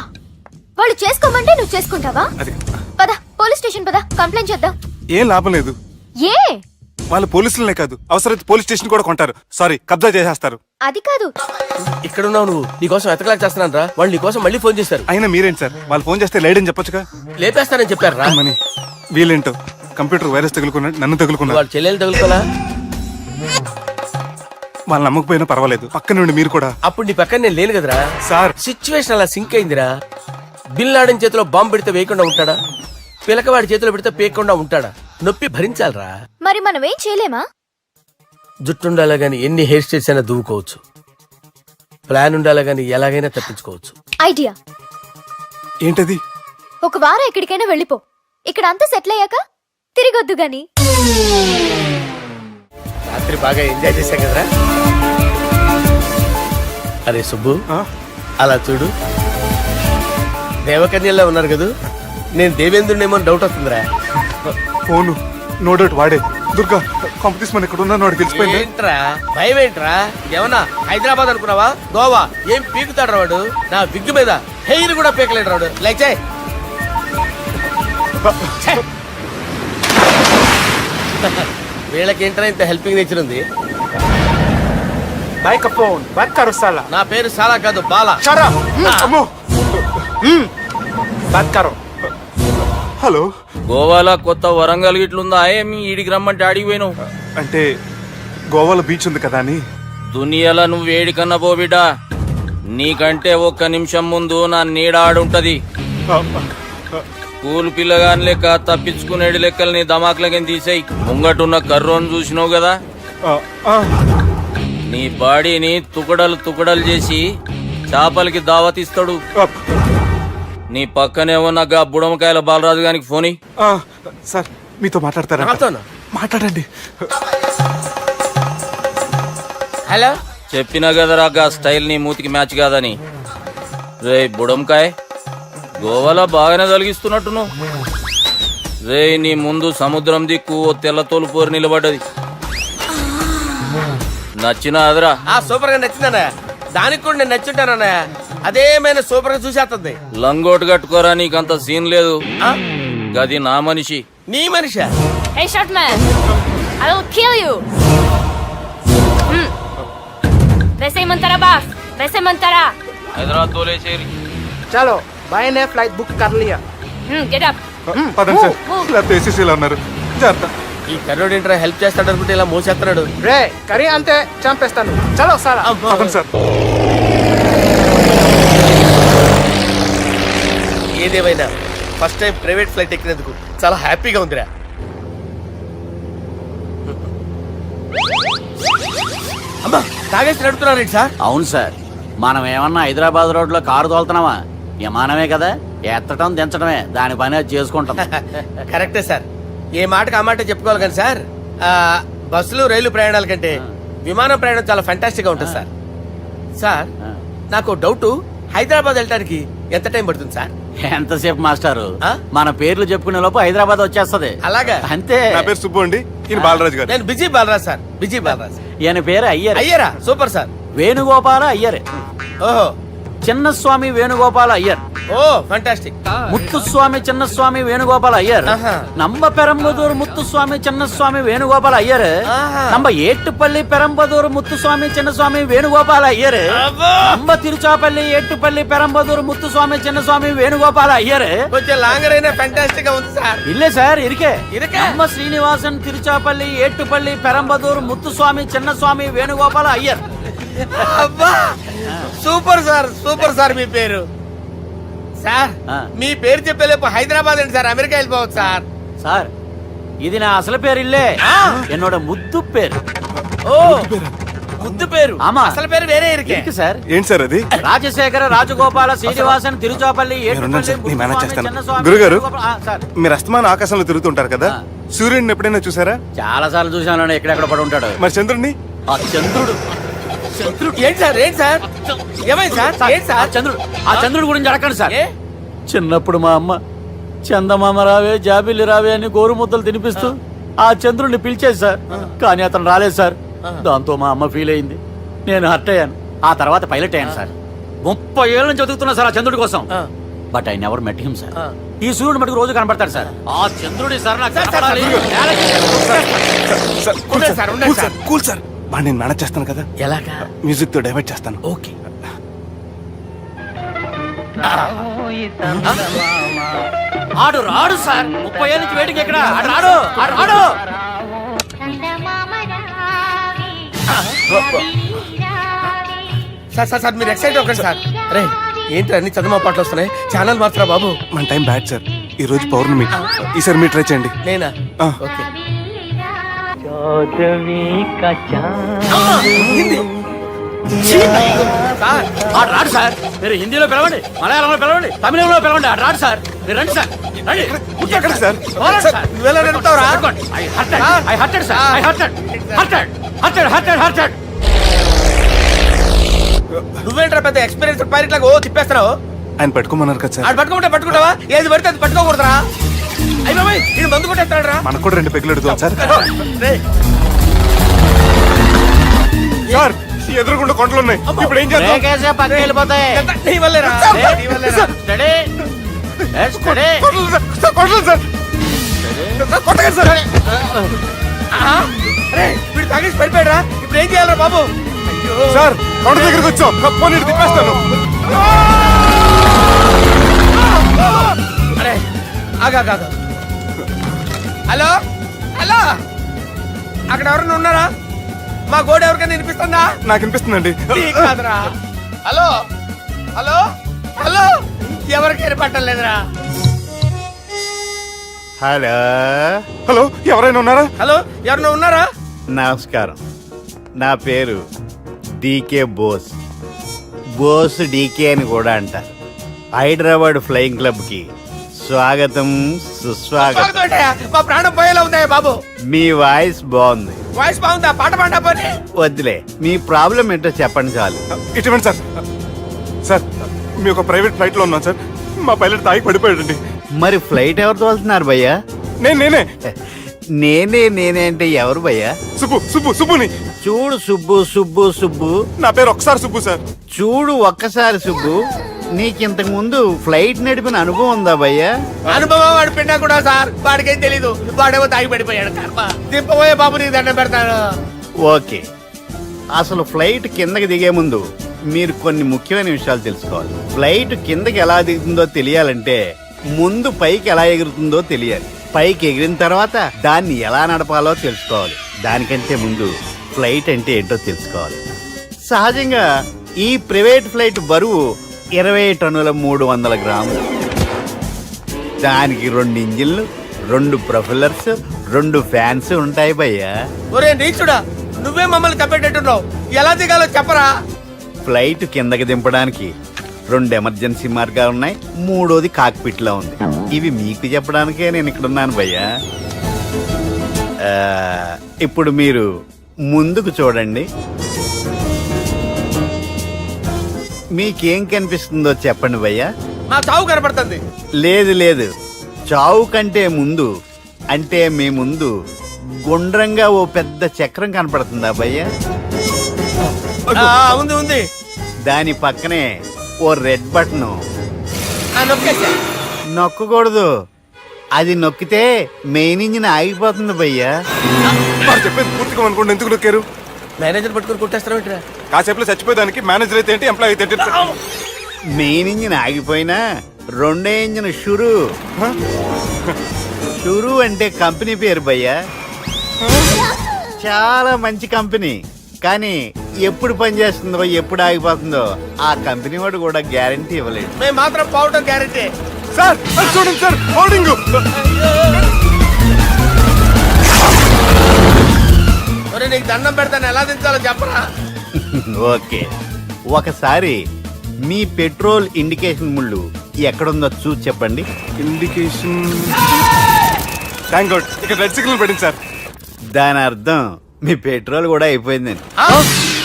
వాళ్ళు చేసుకోమంటే నువ్వు చేసుకుంటావా? అది పద, పోలీస్ స్టేషన్ పద, కంప్లైంట్ చేద్దాం. ఏం లాభం లేదు. ఏ? వాళ్ళు పోలీసులనే కాదు, అవసరమైతే పోలీస్ స్టేషన్ కూడా కొంటారు. సారీ, కబ్జా చేసేస్తారు. అది కాదు. ఇక్కడ ఉన్నావు నువ్వు, నీకోసం ఎతకలేక చేస్తున్నాను రా. వాళ్ళు నీకోసం మళ్ళీ ఫోన్ చేశారు. అయినా మీరేంటి సార్, వాళ్ళు ఫోన్ చేస్తే లేడని చెప్పొచ్చుగా. లేపేస్తానని చెప్పారు రా. మని వీళ్ళేంటో కంప్యూటర్ వైరస్ తగులుకున్నాడు, నన్ను తగులుకున్నాడు. వాళ్ళ చెల్లెలు తగులుకోలా? వాళ్ళు నమ్మకపోయినా పర్వాలేదు, పక్క నుండి మీరు కూడా. అప్పుడు నీ పక్కన నేను లేను కదరా సార్. సిచ్యువేషన్ అలా సింక్ అయిందిరా. బిల్ లాడెన్ చేతిలో బాంబు పెడితే వేయకుండా ఉంటాడా? పిలకవాడి చేతిలో పెడితే పేయకుండా ఉంటాడా? నొప్పి భరించాలరా. మరి మనం ఏం చేయలేమా? జుట్టుండాలా గాని ఎన్ని హెయిర్ స్టైల్స్ అయినా దువ్వుకోవచ్చు. ప్లాన్ ఉండాలా గాని ఎలాగైనా తప్పించుకోవచ్చు. ఐడియా ఏంటది? ఒక వారం ఎక్కడికైనా వెళ్ళిపో. ఇక్కడ అంతా సెటిల్ అయ్యాక తిరిగొద్దు గాని. రాత్రి బాగా ఎంజాయ్ చేశాం కదరా. అరే సుబ్బు, అలా చూడు, దేవకన్యల్లో ఉన్నారు కదా. నేను దేవేంద్రుడేమో డౌట్ వస్తుందిరా. ఫోను నో డౌట్ వాడే. దుర్గా కాంపిటీస్ మన ఇక్కడ ఉన్నాను, వాడు తెలిసిపోయింది. ఏంట్రా భయం ఏంట్రా? ఏమన్నా హైదరాబాద్ అనుకున్నావా? గోవా? ఏం పీకుతాడు వాడు? నా విగ్గు మీద హెయిర్ కూడా పీకలేడు రాడు. లైక్ చేయి. వీళ్ళకేంట్రా ఇంత హెల్పింగ్ నేచర్ ఉంది? నా పేరు సాలా కాదు, బాలా. హలో, గోవాలో కొత్త వరంగల్ గిట్లుందా? ఏమి ఈడికి రమ్మంటే అడిగి పోయినావు? అంటే గోవాలో బీచ్ ఉంది కదా అని. దునియాలో నువ్వు వేడికన్నా పో బిడ్డా. నీకంటే ఒక్క నిమిషం ముందు నా నీడ ఆడుంటది. స్కూల్ పిల్లగాని లెక్క తప్పించుకునేడు లెక్కలు నీ దమాకులకి తీసేయి. ముంగటున్న కర్రోని చూసినావు కదా, నీ బాడీని తుకడలు తుకడలు చేసి చేపలకి దావతిస్తాడు. నీ పక్కనే ఉన్న గా బుడమకాయల బాలరాజు గారికి ఫోన్. సార్ మీతో మాట్లాడతారా? నాతోనా? మాట్లాడండి. హలో, చెప్పినా కదరా గా స్టైల్ నీ మూతికి మ్యాచ్ కాదని. రే బుడంకాయ్, గోవాలో బాగానే తొలగిస్తున్నట్టు నువ్వు. రే నీ ముందు సముద్రం దిక్కు ఓ తెల్ల తోలు పోరు నిలబడ్డది. నచ్చిన అదరా? సూపర్ గా నచ్చిందన్నయ్య. దానికి కూడా నేను నచ్చుంటానన్నయ్య. అదేమైనా సూపర్ గా చూసేస్తుంది. లంగోటు కట్టుకోరా, నీకంత సీన్ లేదు. గది నా మనిషి. నీ మనిషా? Hey short man, I will kill you. వేసేయమంటారా బాస్ వేసేయమంటారా హైదరాబాద్ తోలేసేరి. చలో బాయ్ నే ఫ్లైట్ బుక్ కర్ లియా గెట్ అప్ పదండి సార్ లేకపోతే ఏసీసీలో ఉన్నారు జాగ్రత్త. ఈ కర్రోడు ఏంట్రా హెల్ప్ చేస్తాడు అనుకుంటే ఇలా మోసేస్తున్నాడు. రే కరీ అంతే చంపేస్తాను చలో సారా పదండి సార్. ఏదేమైనా ఫస్ట్ టైం ప్రైవేట్ ఫ్లైట్ ఎక్కినందుకు చాలా హ్యాపీగా ఉందిరా. అమ్మా తాగేసి నడుపుతున్నారేంటి సార్? అవును సార్, మనం ఏమన్నా హైదరాబాద్ రోడ్ లో కారు తోలుతున్నామా? విమానమే కదా, ఎత్తటం దించడమే దాని పని అది చేసుకుంటాం. కరెక్టే సార్, ఏ మాటకు ఆ మాట చెప్పుకోవాలి కానీ సార్ బస్సులు రైలు ప్రయాణాల కంటే విమానం ప్రయాణం చాలా ఫంటాస్టిక్ గా ఉంటుంది సార్. సార్ నాకు డౌట్, హైదరాబాద్ వెళ్ళడానికి ఎంత టైం పడుతుంది సార్? ఎంతసేపు మాస్టారు, ఆ? మన పేర్లు చెప్పుకునే లోపు హైదరాబాద్ వచ్చేస్తది. అలాగా? అంతే. నా పేరు సుబ్బు అండి, ఈయన బాలరాజు గారు. నేను busy Balaraj sir, busy Balaraj. ఈయన పేరు అయ్యర్. అయ్యారా? Super sir. వేణుగోపాల అయ్యర్. ఓహో, చిన్నస్వామి వేణుగోపాల అయ్యర్. Oh fantastic. ముత్తుస్వామి చిన్నస్వామి వేణుగోపాల అయ్యర్. ఆహా. నంబ పెరంబదూరు ముత్తుస్వామి చిన్నస్వామి వేణుగోపాల అయ్యర్. ఆహా. నంబ ఏట్టుపల్లి పెరంబదూరు ముత్తుస్వామి చిన్నస్వామి వేణుగోపాల అయ్యర్. అబ్బో! నంబ తిరుచాపల్లి ఏట్టుపల్లి పెరంబదూరు ముత్తుస్వామి చిన్నస్వామి వేణుగోపాల అయ్యర్. కొంచెం లాంగర్ అయినా ఫంటాస్టిక్ గా ఉంది సార్. ఇల్లే సార్ ఇరికే. ఇరికే? నంబ శ్రీనివాసన్ తిరుచాపల్లి ఏట్టుపల్లి పెరంబదూరు ముత్తుస్వామి చిన్నస్వామి వేణుగోపాల అయ్యర్. అబ్బా సూపర్ సార్, సూపర్ సార్. మీ పేరు సార్, ఆ. మీ పేరు చెప్పేలేపు హైదరాబాద్ అండి సార్, అమెరికా వెళ్ళిపోవచ్చు సార్. సార్ ఇది నా అసలు పేరు ఇల్లే, ఆ. என்னோட ముద్దు పేరు. ఓ ముద్దు పేరు. ఆమా. అసలు పేరు వేరే ఇరికే. ఇరికి సార్. ఏంటి సార్ అది? రాజశేఖర రాజగోపాల శ్రీనివాసన్ తిరుచాపల్లి ఉన్నాను సార్, నేను మేనేజ్ చేస్తాను. చిన్నస్వామి గురుగారు? వేణుగోపాల- ఆ, సార్ మీరు అస్తమానం ఆకాశంలో తిరుగుతుంటారు కదా, ఆ. సూర్యుడిని ఎప్పుడైనా చూసారా? చాలా సార్లు చూసాను, ఎక్కడెక్కడ పడి ఉంటాడు. మరి చంద్రుడిని? ఆ చంద్రుడు. ఏంటి సార్, ఏంటి సార్, ఏమైంది సార్, ఏంటి ఆ సార్? చంద్రుడు, ఆ చంద్రుడు గురించి అడగండి సార్. ఏ? చిన్నప్పుడు మా అమ్మ చందమామ రావే జాబిల్లి రావే అని గోరు ముద్దలు తినిపిస్తూ ఆ చంద్రుడిని పిలిచేది సార్, కానీ అతను రాలేదు సార్. దాంతో మా అమ్మ ఫీల్ అయింది, నేను హర్ట్ అయ్యాను. ఆ తర్వాత పైలట్ అయ్యాను సార్. 30 ఏళ్ళ నుంచి చదువుతున్నా సార్ ఆ చంద్రుడి కోసం. ఆ. But I never met him sir. ఆ. ఈ సూర్యుడు మటుకు రోజు కనబడతాడు సార్. ఆ చంద్రుడి సార్ నాకు సార్, సార్, కనపడాలి. సార్, కూల్ ఉండండి సార్, సార్, ఉండండి కూల్ సార్, కూల్ సార్. బాగా నేను మేనేజ్ చేస్తాను కదా, ఎలాగా? మ్యూజిక్ తో డైవర్ట్ చేస్తాను. ఓకే. ఆడు రాడు సార్, 30 ఏళ్ళ నుంచి వేటికి ఎక్కడ ఆడు రాడు, ఆడు రాడు. సార్ సార్ సార్ మీరు ఎక్సైట్ అవ్వకండి సార్. రే ఏంటి అన్ని చదువు పాటలు వస్తున్నాయి, ఛానల్ మాత్రం బాబు. మన టైం బ్యాడ్ సార్, ఈ రోజు పౌర్ణమి. ఈసారి మీరు ట్రై చేయండి. నేనా? ఆ. ఓకే. అమ్మా, హిందీ. సార్ ఆడు రాడు సార్, మీరు హిందీలో పిలవండి, మలయాళంలో పిలవండి, తమిళంలో పిలవండి, ఆడు రాడు సార్. మీరు రండి సార్, రండి. ఎక్కడ సార్? పోరాడు సార్. నువ్వెలా నడుపుతావురా? పట్టుకోండి. I hurted, I hurted, sir. I hurted, hurted, hurted, hurted, hurted. నువ్వేంట్రా పెద్ద ఎక్స్పీరియన్స్ పైలట్ లాగా ఓ తిప్పేస్తున్నావు? ఆయన పెట్టుకోమన్నారు కదా సార్. ఆడు పట్టుకుంటే పట్టుకుంటావా? ఏది పడితే అది పట్టుకోకూడదురా? అయ్యి బాబాయ్ ఈయన మందు కొట్టేస్తాడు రా. మనకు కూడా 2 పెగ్గులు ఎడుతాం సార్. సార్ ఎదురుగుండా కొండలు ఉన్నాయి, ఇప్పుడు ఏం చేద్దాం? బ్రేకేసే పక్కకి వెళ్ళిపోతాయి. నీ వల్లేరా? నీ వల్లేరా? Steady. Let's steady. Kondalu sir, sir, Kondalu sir. Sir, కొట్టకండి సార్. ఆహా. అరే వీడు తాగేసి పడిపోయాడురా, ఇప్పుడు ఏం చేయాలరా బాబు? అయ్యో సార్ కొండ దగ్గరికి వచ్చాం, పోనీ ఇటు తిప్పేస్తాను. అరే ఆగా. హలో హలో, అక్కడ ఎవరైనా ఉన్నారా? మా గోడ ఎవరికైనా వినిపిస్తుందా? నాకు అనిపిస్తుందండి. నీకు కాదురా. హలో హలో హలో, ఎవరికైనా పట్టలేదురా. హలో హలో, ఎవరైనా ఉన్నారా? హలో ఎవరైనా ఉన్నారా? నమస్కారం, నా పేరు డీకే బోస్. బోస్ డీకే అని కూడా అంటారు. హైదరాబాద్ ఫ్లయింగ్ క్లబ్కి స్వాగతం సుస్వాగతం. స్వాగతం ఏంటయ్యా? మా ప్రాణం పోయేలా ఉందయ్యా బాబు. మీ వాయిస్ బాగుంది. వాయిస్ బాగుందా? పాట పాడా పోనీ. వద్దులే, మీ ప్రాబ్లం ఏంటో చెప్పండి చాలు. ఇటువంటి సార్, సార్ మీ ఒక ప్రైవేట్ ఫ్లైట్ లో ఉన్నాం సార్, మా పైలట్ తాగి పడిపోయాడండి. మరి ఫ్లైట్ ఎవరు తోలుతున్నారు భయ్యా? నేనే నేనే అంటే ఎవరు భయ్యా? సుబ్బుని. చూడు సుబ్బు సుబ్బు సుబ్బు, నా పేరు ఒకసారి సుబ్బు సార్. చూడు ఒక్కసారి సుబ్బు, నీకింతకు ముందు ఫ్లైట్ నడిపిన అనుభవం ఉందా భయ్యా? అనుభవం వాడు పిండా కూడా సార్, వాడికేం తెలీదు. వాడేమో తాగి పడిపోయాడు. కర్మ. దింపబోయే బాబు నీకు దండం పెడతాను. ఓకే, అసలు ఫ్లైట్ కిందకి దిగే ముందు మీరు కొన్ని ముఖ్యమైన విషయాలు తెలుసుకోవాలి. ఫ్లైట్ కిందకి ఎలా దిగుతుందో తెలియాలంటే ముందు పైకి ఎలా ఎగురుతుందో తెలియాలి. పైకి ఎగిరిన తర్వాత దాన్ని ఎలా నడపాలో తెలుసుకోవాలి. దానికంటే ముందు ఫ్లైట్ అంటే ఏంటో తెలుసుకోవాలి. సహజంగా ఈ ప్రైవేట్ ఫ్లైట్ బరువు 20 టన్నుల 300 గ్రాములు. దానికి 2 ఇంజిన్లు, 2 ప్రొఫెల్లర్స్, 2 ఫ్యాన్స్ ఉంటాయి భయ్యా. ఒరే నీచుడా, నువ్వే మమ్మల్ని తప్పేటట్టున్నావు. ఎలా దిగాలో చెప్పరా? ఫ్లైట్ కిందకి దింపడానికి 2 ఎమర్జెన్సీ మార్గాలు ఉన్నాయి. 3వది కాక్పిట్ లో ఉంది. ఇవి మీకు చెప్పడానికే నేను ఇక్కడ ఉన్నాను భయ్యా. ఇప్పుడు మీరు ముందుకు చూడండి. మీకేం కనిపిస్తుందో చెప్పండి భయ్యా. నా చావు కనపడుతుంది. లేదు, చావు కంటే ముందు అంటే మీ ముందు గుండ్రంగా ఓ పెద్ద చక్రం కనపడుతుందా భయ్యా? ఉంది. దాని పక్కనే ఓ రెడ్ బటన్. నొక్కేసా. నొక్కకూడదు. అది నొక్కితే మెయిన్ ఇంజిన్ ఆగిపోతుంది భయ్యా. వారు చెప్పేది పూర్తిగా అనుకోండి, ఎందుకు నొక్కారు? మేనేజర్ పట్టుకుని కొట్టేస్తారా ఏంట్రా? కాసేపులో చచ్చిపోయేదానికి మేనేజర్ అయితే ఏంటి, ఎంప్లాయ్ అయితే ఏంటి? మెయిన్ ఇంజిన్ ఆగిపోయినా రెండో ఇంజిన్ షురు అంటే కంపెనీ పేరు భయ్యా. చాలా మంచి కంపెనీ. కానీ ఎప్పుడు పనిచేస్తుందో ఎప్పుడు ఆగిపోతుందో ఆ కంపెనీ వాడు కూడా గ్యారంటీ ఇవ్వలేదు. మేము మాత్రం పోవటం గ్యారెంటీ. సార్ అది చూడండి సార్, హోర్డింగ్. ఒరే నీకు దండం పెడతాను, ఎలా దించాలో చెప్పరా? ఓకే, ఒకసారి మీ పెట్రోల్ ఇండికేషన్ ముళ్ళు ఎక్కడుందో చూసి చెప్పండి. ఇండికేషన్. థ్యాంక్ గాడ్, ఇక్కడ రెడ్ సిగ్నల్ పడింది సార్. దాని అర్థం మీ పెట్రోల్ కూడా అయిపోయిందండి.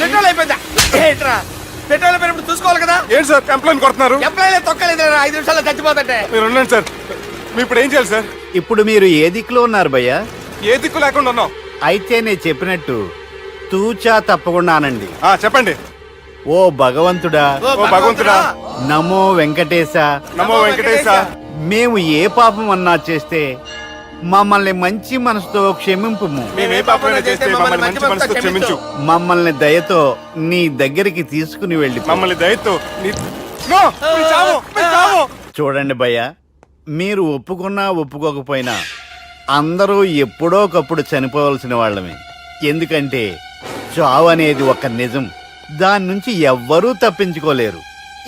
పెట్రోల్ అయిపోయిందా? ఏంట్రా పెట్రోల్ అయిపోయినప్పుడు చూసుకోవాలి కదా. ఏంటి సార్ ఎంప్లాయ్ కొడుతున్నారు? ఎంప్లాయీ తొక్కలేదు, 5 నిమిషాల్లో చచ్చిపోతుంటే. మీరు ఉండండి సార్, మీరు ఇప్పుడు ఏం చేయాలి సార్? ఇప్పుడు మీరు ఏ దిక్కులో ఉన్నారు భయ్యా? ఏ దిక్కు లేకుండా ఉన్నాం. అయితే నేను చెప్పినట్టు తూచా తప్పకుండా అనండి. చెప్పండి. ఓ భగవంతుడా, ఓ భగవంతుడా, నమో వెంకటేశ, నమో వెంకటేశ. మేము ఏ పాపం అన్నా చేస్తే మమ్మల్ని మంచి మనసుతో క్షమింపు. మేము ఏ పాపమైనా చేస్తే మమ్మల్ని మంచి మనసుతో క్షమించు. మమ్మల్ని దయతో నీ దగ్గరికి తీసుకుని వెళ్ళి మమ్మల్ని దయతో నో, మీరు చావు, మీరు చావు. చూడండి భయ్యా, మీరు ఒప్పుకున్నా ఒప్పుకోకపోయినా అందరూ ఎప్పుడో ఒకప్పుడు చనిపోవలసిన వాళ్ళమే. ఎందుకంటే చావు అనేది ఒక నిజం. దాని నుంచి ఎవ్వరూ తప్పించుకోలేరు.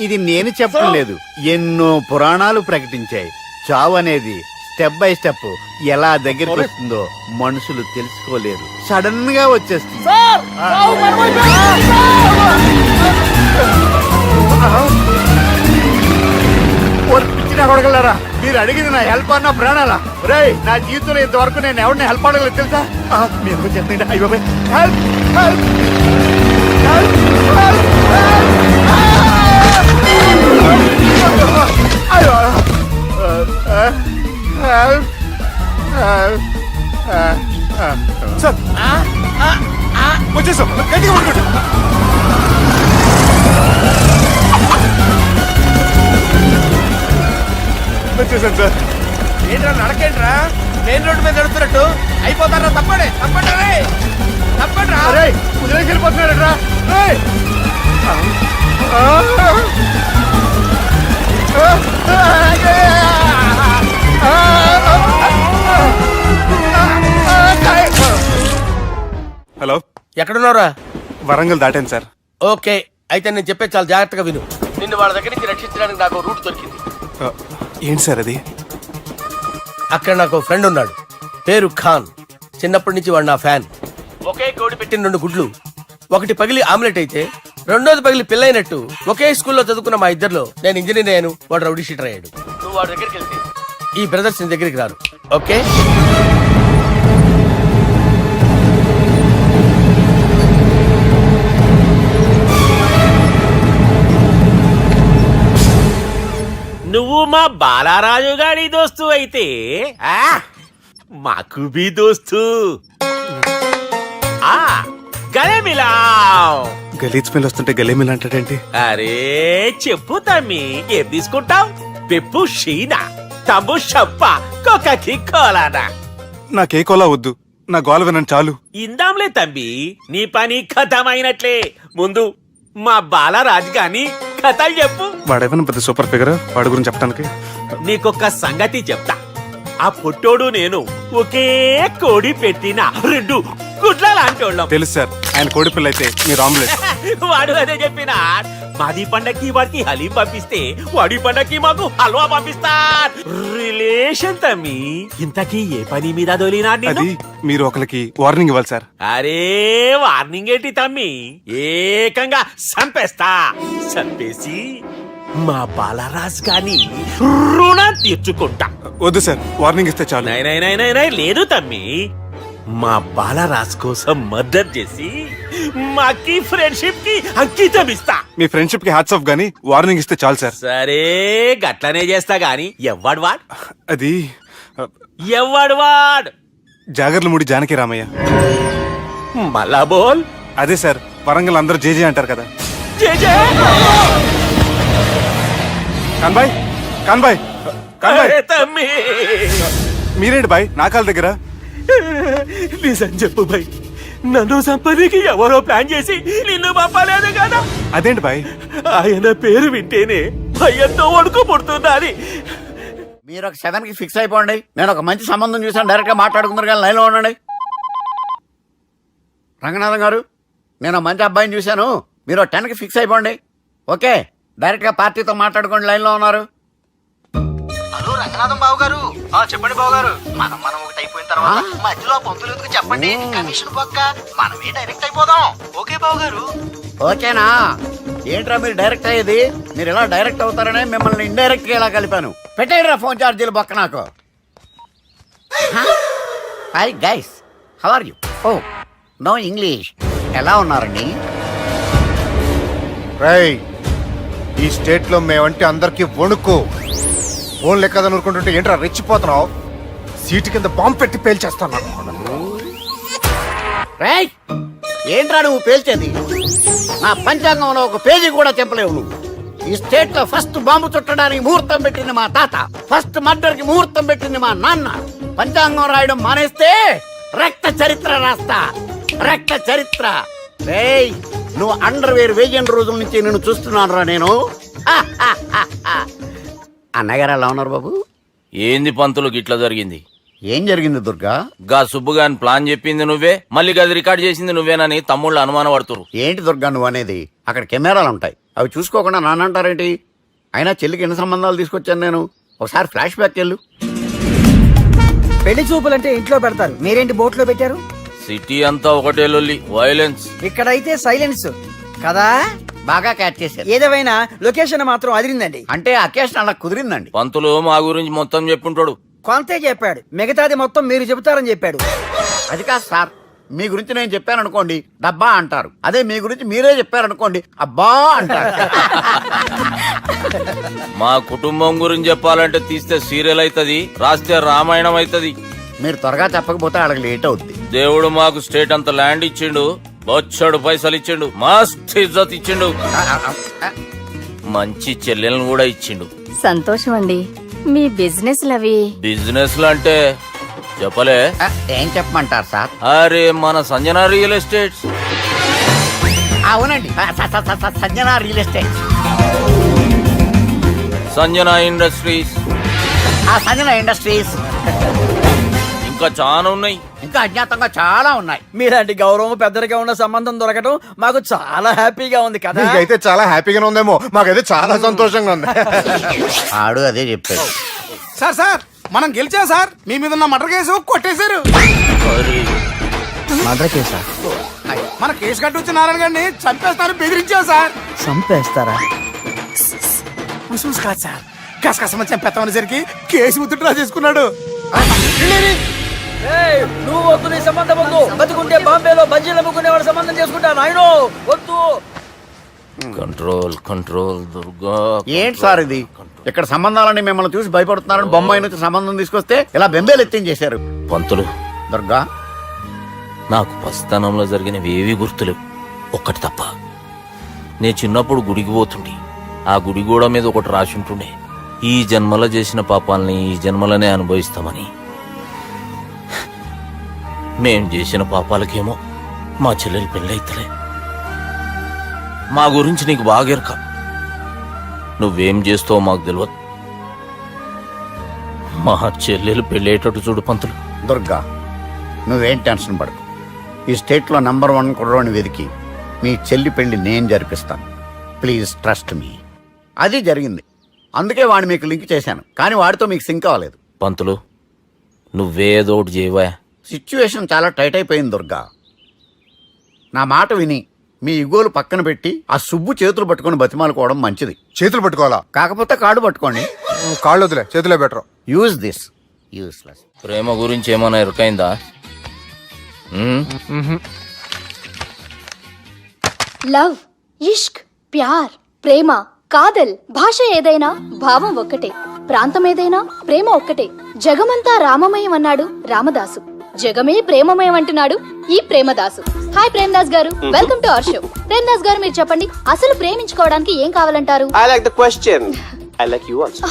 ఇది నేను చెప్పడం లేదు, ఎన్నో పురాణాలు ప్రకటించాయి. చావు అనేది స్టెప్ బై స్టెప్ ఎలా దగ్గరికి వస్తుందో మనుషులు తెలుసుకోలేరు, సడన్ గా వచ్చేస్తుంది. కొడగలరా, మీరు అడిగింది నా హెల్ప్ అన్న ప్రాణాలా? రేయ్, నా జీవితంలో ఇంతవరకు నేను ఎవరిని హెల్ప్ అడగలేదు తెలుసా? మీరు చెప్పండి. అయ్యో హెల్ప్, హెల్ప్, హెల్ప్, అయ్యో సార్ వచ్చేసాం, గట్టిగా పట్టుకోండి. వచ్చేసాను సార్. ఏంట్రా నడకేంట్రా? మెయిన్ రోడ్డు మీద నడుస్తున్నట్టు అయిపోతారా? తప్పండి, తప్పండి రే, తప్పండి రా. వదిలేసి వెళ్ళిపోతున్నాడు రా. హలో, ఎక్కడున్నారా? వరంగల్ దాటాను సార్. ఓకే, అయితే నేను చెప్పే చాలా జాగ్రత్తగా విను. నిన్ను వాళ్ళ దగ్గర నుంచి రక్షించడానికి నాకు రూట్ దొరికింది. ఏంటి సార్ అది? అక్కడ నాకు ఫ్రెండ్ ఉన్నాడు, పేరు ఖాన్. చిన్నప్పటి నుంచి వాడు నా ఫ్యాన్. ఒకే కోడి పెట్టిన 2 గుడ్లు, ఒకటి పగిలి ఆమ్లెట్ అయితే రెండోది పగిలి పిల్లైనట్టు ఒకే స్కూల్లో చదువుకున్న మా ఇద్దరిలో నేను ఇంజనీర్ అయ్యాను, వాడు రౌడీ షీటర్ అయ్యాడు. నువ్వు వాడి దగ్గరికి వెళ్తే ఈ బ్రదర్స్ నీ దగ్గరికి రారు. ఓకే, నువ్వు మా బాలారాజు గారి దోస్తు అయితే మాకు బి దోస్తు. గలే మిలావ్. గలీజ్ స్మెల్ వస్తుంటే గలేమిల్ అంటాడేంటి? అరే చెప్పు తమ్మి, ఏం తీసుకుంటావు? పెప్పు షీనా, తమ్ము షప్ప, కొకకి కోలానా? నాకే కోలా వద్దు, నా గోల వినండి చాలు. ఇందాంలే తంబి, నీ పని కథమైనట్లే. ముందు మా బాలరాజ్ గాని కథలు చెప్పు. వాడేమైనా పెద్ద సూపర్ ఫిగర్, వాడి గురించి చెప్పడానికి. నీకొక్క సంగతి చెప్తా. ఆ పొట్టోడు నేను ఒకే కోడి పెట్టిన 2 గుడ్ల లాంటి వాళ్ళం. తెలుసు సార్, ఆయన కోడి పిల్ల అయితే మీరు ఆమ్లెట్. వాడు అదే చెప్పిన. మాది పండక్కి వాడికి హలీం పంపిస్తే వాడి పండక్కి మాకు హల్వా పంపిస్తా. రిలేషన్ తమ్మి. ఇంతకీ ఏ పని మీద దొలినా? అది మీరు ఒకరికి వార్నింగ్ ఇవ్వాలి సార్. అరే వార్నింగ్ ఏంటి తమ్మి, ఏకంగా చంపేస్తా. చంపేసి మా బాలరాజ్ గాని రుణం తీర్చుకుంటా. వద్దు సార్, వార్నింగ్ ఇస్తే చాలు. నై లేదు తమ్మి, మా బాలరాజ్ కోసం మర్డర్ చేసి మాకి ఫ్రెండ్షిప్ కి అంకితం ఇస్తా. మీ ఫ్రెండ్షిప్ కి హ్యాట్స్ ఆఫ్ గానీ వార్నింగ్ ఇస్తే చాలు సార్. సరే గట్లనే చేస్తా గాని ఎవ్వడు వాడ్? అది ఎవ్వడు వాడ్? జాగర్లమూడి జానకి రామయ్య. మళ్ళా బోల్. అదే సార్, వరంగల్ అందరూ జేజే అంటారు కదా. జేజే. కాన్బాయ్ కాన్బాయ్ కాన్బాయ్, అరే తమ్మి, మీరేంటి బాయ్ నా కాళ్ళ దగ్గర? నిజం చెప్పు భయ్, నన్ను సంపదికి ఎవరో ప్లాన్ చేసి నిన్ను పంపలేదు కదా? అదేంటి బాయ్? ఆయన పేరు వింటేనే భయంతో వణుకు పుడుతున్నది. మీరు ఒక 7 కి ఫిక్స్ అయిపోండి. నేను ఒక మంచి సంబంధం చూసాను, డైరెక్ట్ గా మాట్లాడుకుందరు కానీ లైన్లో ఉండండి. రంగనాథం గారు, నేను ఒక మంచి అబ్బాయిని చూశాను, మీరు 10 కి ఫిక్స్ అయిపోండి. ఓకే, డైరెక్ట్ గా పార్టీతో మాట్లాడుకోండి. లైన్ లో ఉన్నారు. హలో రంగనాథం బాబు గారు. చెప్పండి బాబు గారు. మనం ఒకటి అయిపోయిన తర్వాత మధ్యలో పంతులు ఎందుకు చెప్పండి, కమిషన్ పక్క మనమే డైరెక్ట్ అయిపోదాం. ఓకే బాబు గారు. ఓకేనా? ఏంట్రా మీరు డైరెక్ట్ అయ్యేది? మీరు ఇలా డైరెక్ట్ అవుతారనే మిమ్మల్ని ఇండైరెక్ట్ గా ఇలా కలిపాను. పెట్టేయరా ఫోన్ ఛార్జీలు బొక్క నాకు. Hi guys, how are you? Oh no English. ఎలా ఉన్నారండి? రేయ్, ఈ స్టేట్ లో మేమంటే అందరికి వణుకు. ఫోన్ లెక్క అనుకుంటుంటే ఏంట్రా రెచ్చిపోతున్నావు? సీటు కింద బాంబు పెట్టి పేల్చేస్తాను. రేయ్, ఏంట్రా నువ్వు పేల్చేది? నా పంచాంగంలో ఒక పేజీ కూడా చెప్పలేవు నువ్వు. ఈ స్టేట్ లో ఫస్ట్ బాంబు చుట్టడానికి ముహూర్తం పెట్టింది మా తాత, ఫస్ట్ మర్డర్ కి ముహూర్తం పెట్టింది మా నాన్న. పంచాంగం రాయడం మానేస్తే రక్త చరిత్ర రాస్తా, రక్త చరిత్ర. రేయ్, నువ్వు అండర్వేర్ వేయని రోజుల నుంచి నేను చూస్తున్నాను రా నేను. అన్నగారు ఎలా ఉన్నారు బాబు? ఏంది పంతులు గిట్లా జరిగింది? ఏం జరిగింది దుర్గా? గా సుబ్బుగాని ప్లాన్ చెప్పింది నువ్వే, మళ్ళీ గది రికార్డ్ చేసింది నువ్వేనని తమ్ముళ్ళు అనుమానం పడుతురు. ఏంటి దుర్గా నువ్వు అనేది? అక్కడ కెమెరాలు ఉంటాయి, అవి చూసుకోకుండా నానంటారేంటి? అయినా చెల్లికి ఎన్ని సంబంధాలు తీసుకొచ్చాను నేను. ఒకసారి ఫ్లాష్ బ్యాక్ వెళ్ళు. పెళ్లి చూపులంటే ఇంట్లో పెడతారు, మీరేంటి బోట్లో పెట్టారు? సిటీ అంతా ఒకటే లొల్లి, వైలెన్స్. ఇక్కడైతే సైలెన్స్ కదా. బాగా క్యాచ్ చేశారు. ఏదేమైనా లొకేషన్ మాత్రం అదిరిందండి. అంటే అకేషన్ అలా కుదిరిందండి. పంతులు మా గురించి మొత్తం చెప్పుంటాడు. కొంతే చెప్పాడు, మిగతాది మొత్తం మీరు చెబుతారని చెప్పాడు. అది కాదు సార్, మీ గురించి నేను చెప్పాను అనుకోండి డబ్బా అంటారు, అదే మీ గురించి మీరే చెప్పారనుకోండి అబ్బా అంటారు. మా కుటుంబం గురించి చెప్పాలంటే తీస్తే సీరియల్ అవుతుంది, రాస్తే రామాయణం అవుతుంది. మీరు త్వరగా చెప్పకపోతే వాళ్ళకి లేట్ అవుద్ది. దేవుడు మాకు స్టేట్ అంత ల్యాండ్ ఇచ్చిండు, బొచ్చడు పైసలు ఇచ్చిండు, మస్త్ ఇజ్జత్ ఇచ్చిండు, మంచి చెల్లెలను కూడా ఇచ్చిండు. సంతోషం అండి. మీ బిజినెస్ లవి బిజినెస్ లు అంటే చెప్పలే. ఏం చెప్పమంటారు సార్? అరే మన సంజన రియల్ ఎస్టేట్స్. అవునండి, Sanjana real estate, Sanjana industries, Sanjana industries. ఇంకా చాలా ఉన్నాయి, ఇంకా అజ్ఞాతంగా చాలా ఉన్నాయి. మీలాంటి గౌరవం పెద్దరిగా ఉన్న సంబంధం దొరకడం మాకు చాలా హ్యాపీగా ఉంది కదా. మీకైతే చాలా హ్యాపీగానే ఉందేమో, మాకైతే చాలా సంతోషంగా ఉంది. ఆడు అదే చెప్పాడు. సార్ సార్, మనం గెలిచాం సార్. మీ మీద ఉన్న మర్డర్ కేసు కొట్టేశారు. మర్డర్ కేసా? మన కేసు కట్టి వచ్చిన నారాయణ గారిని చంపేస్తారు బెదిరించాం సార్. చంపేస్తారా? ముసుముసు కాదు సార్, కసకసమని చంపేస్తామనేసరికి కేసు ముద్దుట్రా చేసుకున్నాడు. నువ్వు వద్దు, నీ సంబంధం వద్దు. బతుకుంటే బాంబేలో బజ్జీలు అమ్ముకునే వాడు సంబంధం చేసుకుంటా నాయనో, వద్దు. Control control Durga. ఏంటి సార్ ఇది? ఇక్కడ సంబంధాలని మిమ్మల్ని చూసి భయపడుతున్నారని బొమ్మాయి నుంచి సంబంధం తీసుకొస్తే ఇలా బెంబేలు ఎత్తించేశారు. పంతులు, దుర్గా, నాకు పసితనంలో జరిగినవి ఏవి గుర్తులేవు, ఒక్కటి తప్ప. నేను చిన్నప్పుడు గుడికి పోతుండే, ఆ గుడి గోడ మీద ఒకటి రాసి ఉంటుండే, ఈ జన్మలో చేసిన పాపాలని ఈ జన్మలోనే అనుభవిస్తామని. మేం చేసిన పాపాలకేమో మా చెల్లెలు పెళ్ళైతలే. మా గురించి నీకు బాగెరక. నువ్వేం చేస్తావో మాకు తెలియదు. మా చెల్లెలు పెళ్ళేటట్టు చూడు పంతులు. దుర్గా, నువ్వేం టెన్షన్ పడకు. ఈ స్టేట్లో నంబర్ 1 కుర్రోని వెతికి మీ చెల్లి పెళ్లి నేను జరిపిస్తాను. Please trust me. అది జరిగింది, అందుకే వాడిని మీకు లింక్ చేశాను. కానీ వాడితో మీకు సింక్ అవ్వలేదు. పంతులు, నువ్వేదో ఒకటి చేయవా. సిచ్యువేషన్ చాలా టైట్ అయిపోయింది దుర్గా. నా మాట విని మీ ఇగోలు పక్కన పెట్టి ఆ సుబ్బు చేతులు పట్టుకొని బతిమాలుకోవడం మంచిది. చేతులు పట్టుకోవాలా? కాకపోతే కాడు పట్టుకోండి. కాళ్ళు వదిలే, చేతులే బెటర్. Use this. యూస్లెస్. ప్రేమ గురించి ఏమైనా ఎరుకైందా? లవ్, ఇష్క్, ప్యార్, ప్రేమ, కాదల్, భాష ఏదైనా భావం ఒక్కటే, ప్రాంతం ఏదైనా ప్రేమ ఒక్కటే. జగమంతా రామమయం అన్నాడు రామదాసు, జగమే ప్రేమమయం అంటున్నాడు ఈ ప్రేమదాసు. హాయ్ ప్రేమదాస్ గారు, welcome to our show. Premadasa గారు, మీరు చెప్పండి, అసలు ప్రేమించుకోవడానికి ఏం కావాలంటారు? I like the question. I like you also.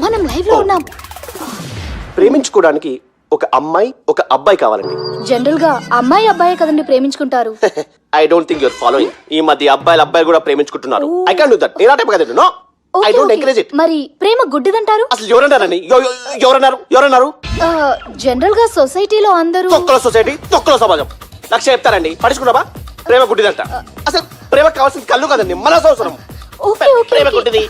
మనం లైవ్ లో ఉన్నాం. ప్రేమించుకోవడానికి ఒక అమ్మాయి ఒక అబ్బాయి కావాలండి. జనరల్ గా అమ్మాయి అబ్బాయి కదండి ప్రేమించుకుంటారు. I don't think your following. ఈ మధ్య అబ్బాయిలు కూడా ప్రేమించుకుంటున్నారు. I can't do that. నేను ఆ టైప్ కదండి. No, I don't encourage it. మరి ప్రేమ గుడ్డిదంటారు? అసలు ఎవరన్నారండి? ఎవరన్నారు? జనరల్ గా సొసైటీలో అందరూ తొక్కల సొసైటీ, తొక్కల సమాజం లక్ష చెప్తారండి. పడుచుకున్నావా? ప్రేమ గుడ్డిదంట. అసలు ప్రేమ కావాల్సింది కళ్ళు కదండి, మనసు అవసరం. ప్రేమ గుడ్డిది.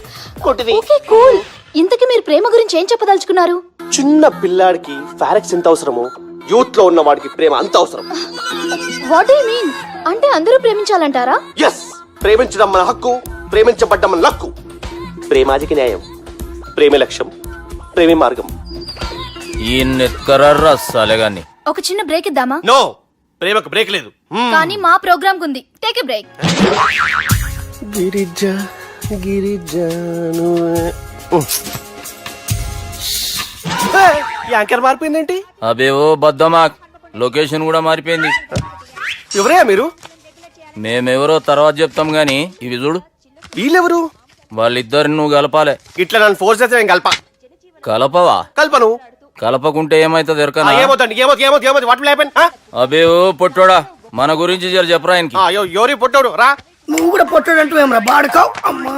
Okay, cool. ఇంతకీ మీరు ప్రేమ గురించి ఏం చెప్పదలుచుకున్నారు? చిన్న పిల్లాడికి ఫారెక్స్ ఎంత అవసరమో యూత్ లో ఉన్న వాడికి ప్రేమ అంత అవసరం. What you mean? అంటే అందరూ ప్రేమించాలంటారా? ఎస్, ప్రేమించడం మన హక్కు, ప్రేమించబడ్డం మన లక్కు. ప్రేమాదికి న్యాయం, ప్రేమ లక్ష్యం, ప్రేమ మార్గం. ఈ నెత్కరర్రా సాలేగాన్ని. ఒక చిన్న బ్రేక్ ఇద్దామా? నో, ప్రేమకు బ్రేక్ లేదు. కానీ మా ప్రోగ్రామ్ ఉంది. Take a break. గిరిజాను యాంకర్ మారిపోయిందేంటి? అబేవో బద్దమా, లొకేషన్ కూడా మారిపోయింది. ఎవరయ్యా మీరు? మేమెవరో తర్వాత చెప్తాం గాని ఇవి చూడు. వీళ్ళెవరు? వాళ్ళిద్దరిని నువ్వు కలపాలే. ఇట్లా నన్ను ఫోర్స్ చేస్తే నేను కలపవా? కల్పను. కలపకుంటే ఏమైతుంది ఎరకనా? ఏమవుతుంది? What will happen? అబేవో పొట్టోడా, మన గురించి జర చెప్పరా ఆయనకి. ఎవరి పొట్టోడు రా. నువ్వు కూడా పొట్టాడంటూ ఏమరా బాడుకావు. అమ్మా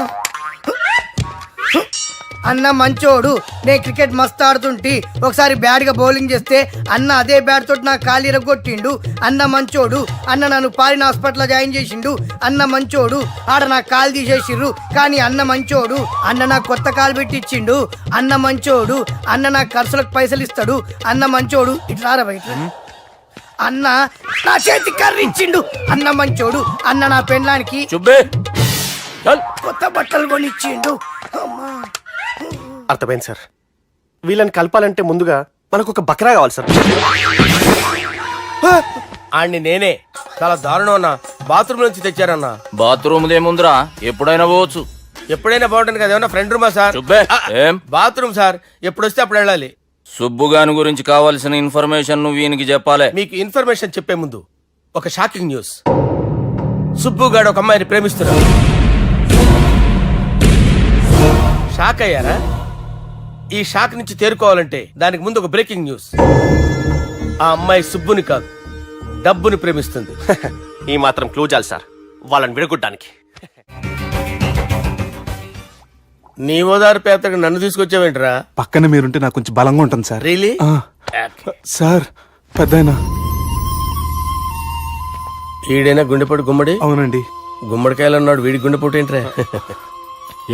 అన్న మంచోడు. నేను క్రికెట్ మస్తు ఆడుతుంటి, ఒకసారి బ్యాట్ గా బౌలింగ్ చేస్తే అన్న అదే బ్యాట్ తోటి నా కాలు ఇరగొట్టిండు. అన్న మంచోడు. అన్న నన్ను పాలిన హాస్పిటల్ జాయిన్ చేసిండు. అన్న మంచోడు. ఆడ నా కాలు తీసేసిర్రు, కానీ అన్న మంచోడు. అన్న నాకు కొత్త కాలు పెట్టిచ్చిండు. అన్న మంచోడు. అన్న నా ఖర్చులకు పైసలు ఇస్తాడు. అన్న మంచోడు. ఇట్లా బయట అన్న నా చేతి కర్రీ ఇచ్చిండు. అన్న మంచోడు. అన్న నా పెళ్ళానికి కొత్త బట్టలు కొనిచ్చిండు. అర్థమైంది సార్. వీళ్ళని కలపాలంటే ముందుగా మనకు ఒక బక్రా కావాలి సార్. ఆడిని నేనే చాలా దారుణం అన్న. బాత్రూమ్ నుంచి తెచ్చారన్నా. బాత్రూమ్ ఏముందిరా, ఎప్పుడైనా పోవచ్చు. ఎప్పుడైనా బాగుంటుంది కదా. ఏమన్నా ఫ్రెండ్ రూమా సార్? ఏం బాత్రూమ్ సార్, ఎప్పుడు వస్తే అప్పుడు వెళ్ళాలి. సుబ్బుగాని గురించి కావాల్సిన ఇన్ఫర్మేషన్ నువ్వు ఈయనకి చెప్పాలి. మీకు ఇన్ఫర్మేషన్ చెప్పే ముందు ఒక షాకింగ్ న్యూస్. సుబ్బుగాడు ఒక అమ్మాయిని ప్రేమిస్తున్నాడు. షాక్ అయ్యారా? ఈ షాక్ నుంచి తేరుకోవాలంటే దానికి ముందు ఒక బ్రేకింగ్ న్యూస్. ఆ అమ్మాయి సుబ్బుని కాదు, డబ్బుని ప్రేమిస్తుంది. ఈ మాత్రం క్లూ చాలు సార్ వాళ్ళని విడగొట్టడానికి. నీ ఓదారు పేదకు నన్ను తీసుకొచ్చావేంట్రా? పక్కన మీరుంటే నాకు కొంచెం బలంగా ఉంటుంది సార్. రియలీ? సార్ పెద్దయినా. ఈడైనా గుండెపోటు గుమ్మడి? అవునండి. గుమ్మడికాయలు అన్నాడు, వీడి గుండెపోటు ఏంట్రా?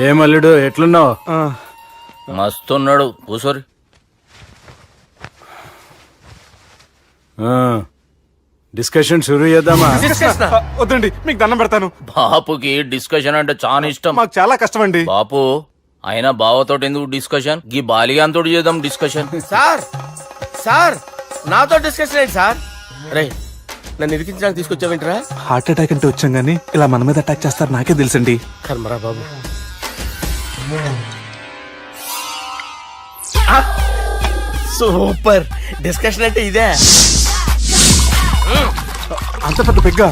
ఏమల్లుడు ఎట్లున్నావు? మస్తున్నాడు. కూసోరి. డిస్కషన్ షురూ చేద్దామా? వద్దండి, మీకు దండం పెడతాను. బాపుకి డిస్కషన్ అంటే చాలా ఇష్టం. మాకు చాలా కష్టం అండి. బాపు అయినా బావతోటి ఎందుకు డిస్కషన్? గీ బాలిగాంతో చేద్దాం డిస్కషన్. సార్ సార్ నాతో డిస్కషన్ ఏంటి సార్? రే, నన్ను ఇరికించడానికి తీసుకొచ్చావేంట్రా? హార్ట్ అటాక్ అంటే వచ్చాం గానీ ఇలా మన మీద అటాక్ చేస్తారు నాకే తెలుసండి. కర్మరా బాబు. సూపర్. డిస్కషన్ అంటే ఇదే. అంత పెద్ద పెగ్గ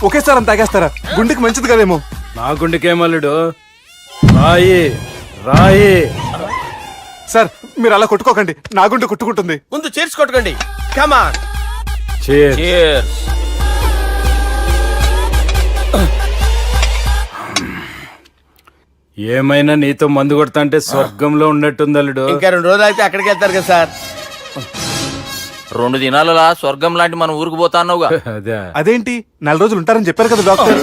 ఒకేసారి అంత తాగేస్తారా? గుండెకి మంచిది కదేమో. నా గుండెకేమల్లుడు, రాయి రాయి. సార్ మీరు అలా కొట్టుకోకండి, నా గుండె కొట్టుకుంటుంది. ముందు చేర్చుకొట్టుకోండి. కమాన్. Cheers. ఏమైనా నీతో మందు కొడతా అంటే స్వర్గంలో ఉన్నట్టుంది అల్లుడు. ఇంకా 2 రోజులు అయితే అక్కడికి వెళ్తారు కదా సార్. 2 దినాలలా స్వర్గం లాంటి మన ఊరికి పోతాన్నావుగా. అదే అదేంటి 4 రోజులు ఉంటారని చెప్పారు కదా డాక్టర్.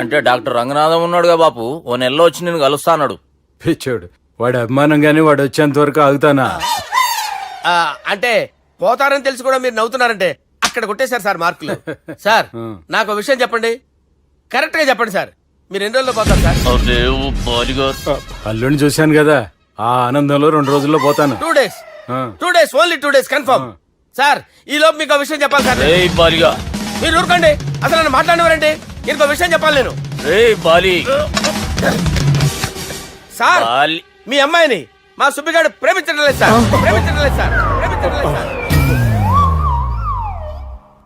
అంటే డాక్టర్ రంగనాథం ఉన్నాడుగా బాపు, ఓ నెలలో వచ్చి నేను కలుస్తాన్నాడు. పిచ్చోడు, వాడు అభిమానం గాని వాడు వచ్చేంత వరకు ఆగుతానా? అంటే పోతారని తెలిసి కూడా మీరు నవ్వుతున్నారంటే అక్కడ కొట్టేశారు సార్ మార్కులు. సార్ నాకు విషయం చెప్పండి, కరెక్ట్ గా చెప్పండి సార్, మీరు ఎన్ని రోజుల్లో పోతారు సార్? అల్లుడిని చూశాను కదా, ఆ ఆనందంలో 2 రోజుల్లో పోతాను. 2 days. 2 days, only 2 days confirm. Sir ఈ లోపు మీకు విషయం చెప్పాలి సార్. మీరు ఊరుకోండి, అసలు నన్ను మాట్లాడినవారంటే ఇంకో విషయం చెప్పాలి నేను. సార్ మీ అమ్మాయిని మా సుబ్బిగాడు ప్రేమించడం లేదు సార్. ప్రేమించడం లేదు సార్. ప్రేమించడం లేదు సార్.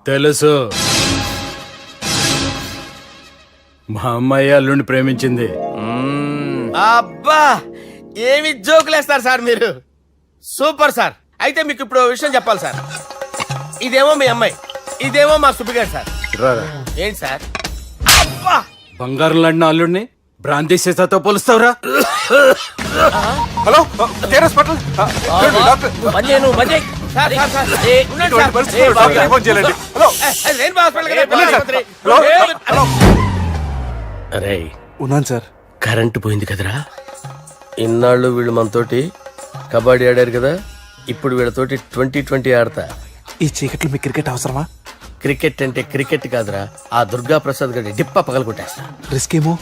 తెలుసు, మా అమ్మాయి అల్లుడిని ప్రేమించింది. అబ్బా ఏమి జోకులేస్తారు సార్ మీరు, సూపర్ సార్. అయితే మీకు ఇప్పుడు ఓ విషయం చెప్పాలి సార్. ఇదేమో మీ అమ్మాయి, ఇదేమో మా సుబ్బిగాడు సార్. రారా. ఏంటి సార్? అబ్బా బంగారం లాంటి అల్లుడిని భ్రాంతి సీతతో పోలుస్తావురా? హలో కేరస్ పటల్ డాక్టర్. Sir, sir, sir. ఉండండి ఇటువంటి సార్. పరిస్థితుల్లో డాక్టర్ ఫోన్ చేయాలండి. హలో రెయిన్బో హాస్పిటల్ కదా, పిల్లల ఆసుపత్రి. హలో. అరే ఉన్నాను సార్. కరెంటు పోయింది కదరా, ఇన్నాళ్ళు వీళ్ళు మనతోటి కబడ్డీ ఆడారు కదా, ఇప్పుడు వీళ్ళతోటి 2020 ఆడతా. ఈ చీకట్లో మీ క్రికెట్ అవసరమా? క్రికెట్ అంటే క్రికెట్ కాదురా, ఆ దుర్గా ప్రసాద్ గారి డిప్ప పగల కొట్టేస్తా. రిస్క్ ఏమో.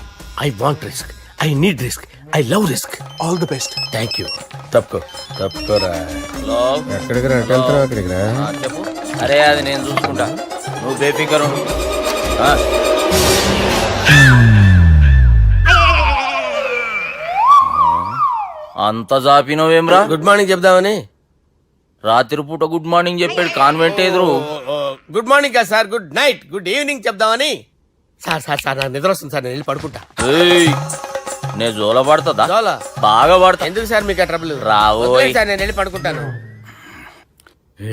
I want risk, I need risk, I love risk. All the best. Thank you. తప్పుకోరా. ఎక్కడికి రా, అక్కడికి రా. చెప్పు. అరే అది నేను చూసుకుంటా, నువ్వు బేఫికర్ ఉండు. అంత జాపినవేమ్రా? గుడ్ మార్నింగ్ చెప్దామని. రాత్రి పూట గుడ్ మార్నింగ్ చెప్పాడు కాన్వెంట్ ఎదురు. గుడ్ మార్నింగ్ కాదు sir, good night, good evening చెప్దామని. సార్ సార్ సార్ నాకు నిద్ర వస్తుంది సార్, నేను వెళ్ళి పడుకుంటా. నేను జోల పడుతుందా? జోలా? బాగా పడతా. ఎందుకు సార్ మీకు ఆ ట్రబుల్? రావోయ్ సార్ నేను వెళ్ళి పడుకుంటాను.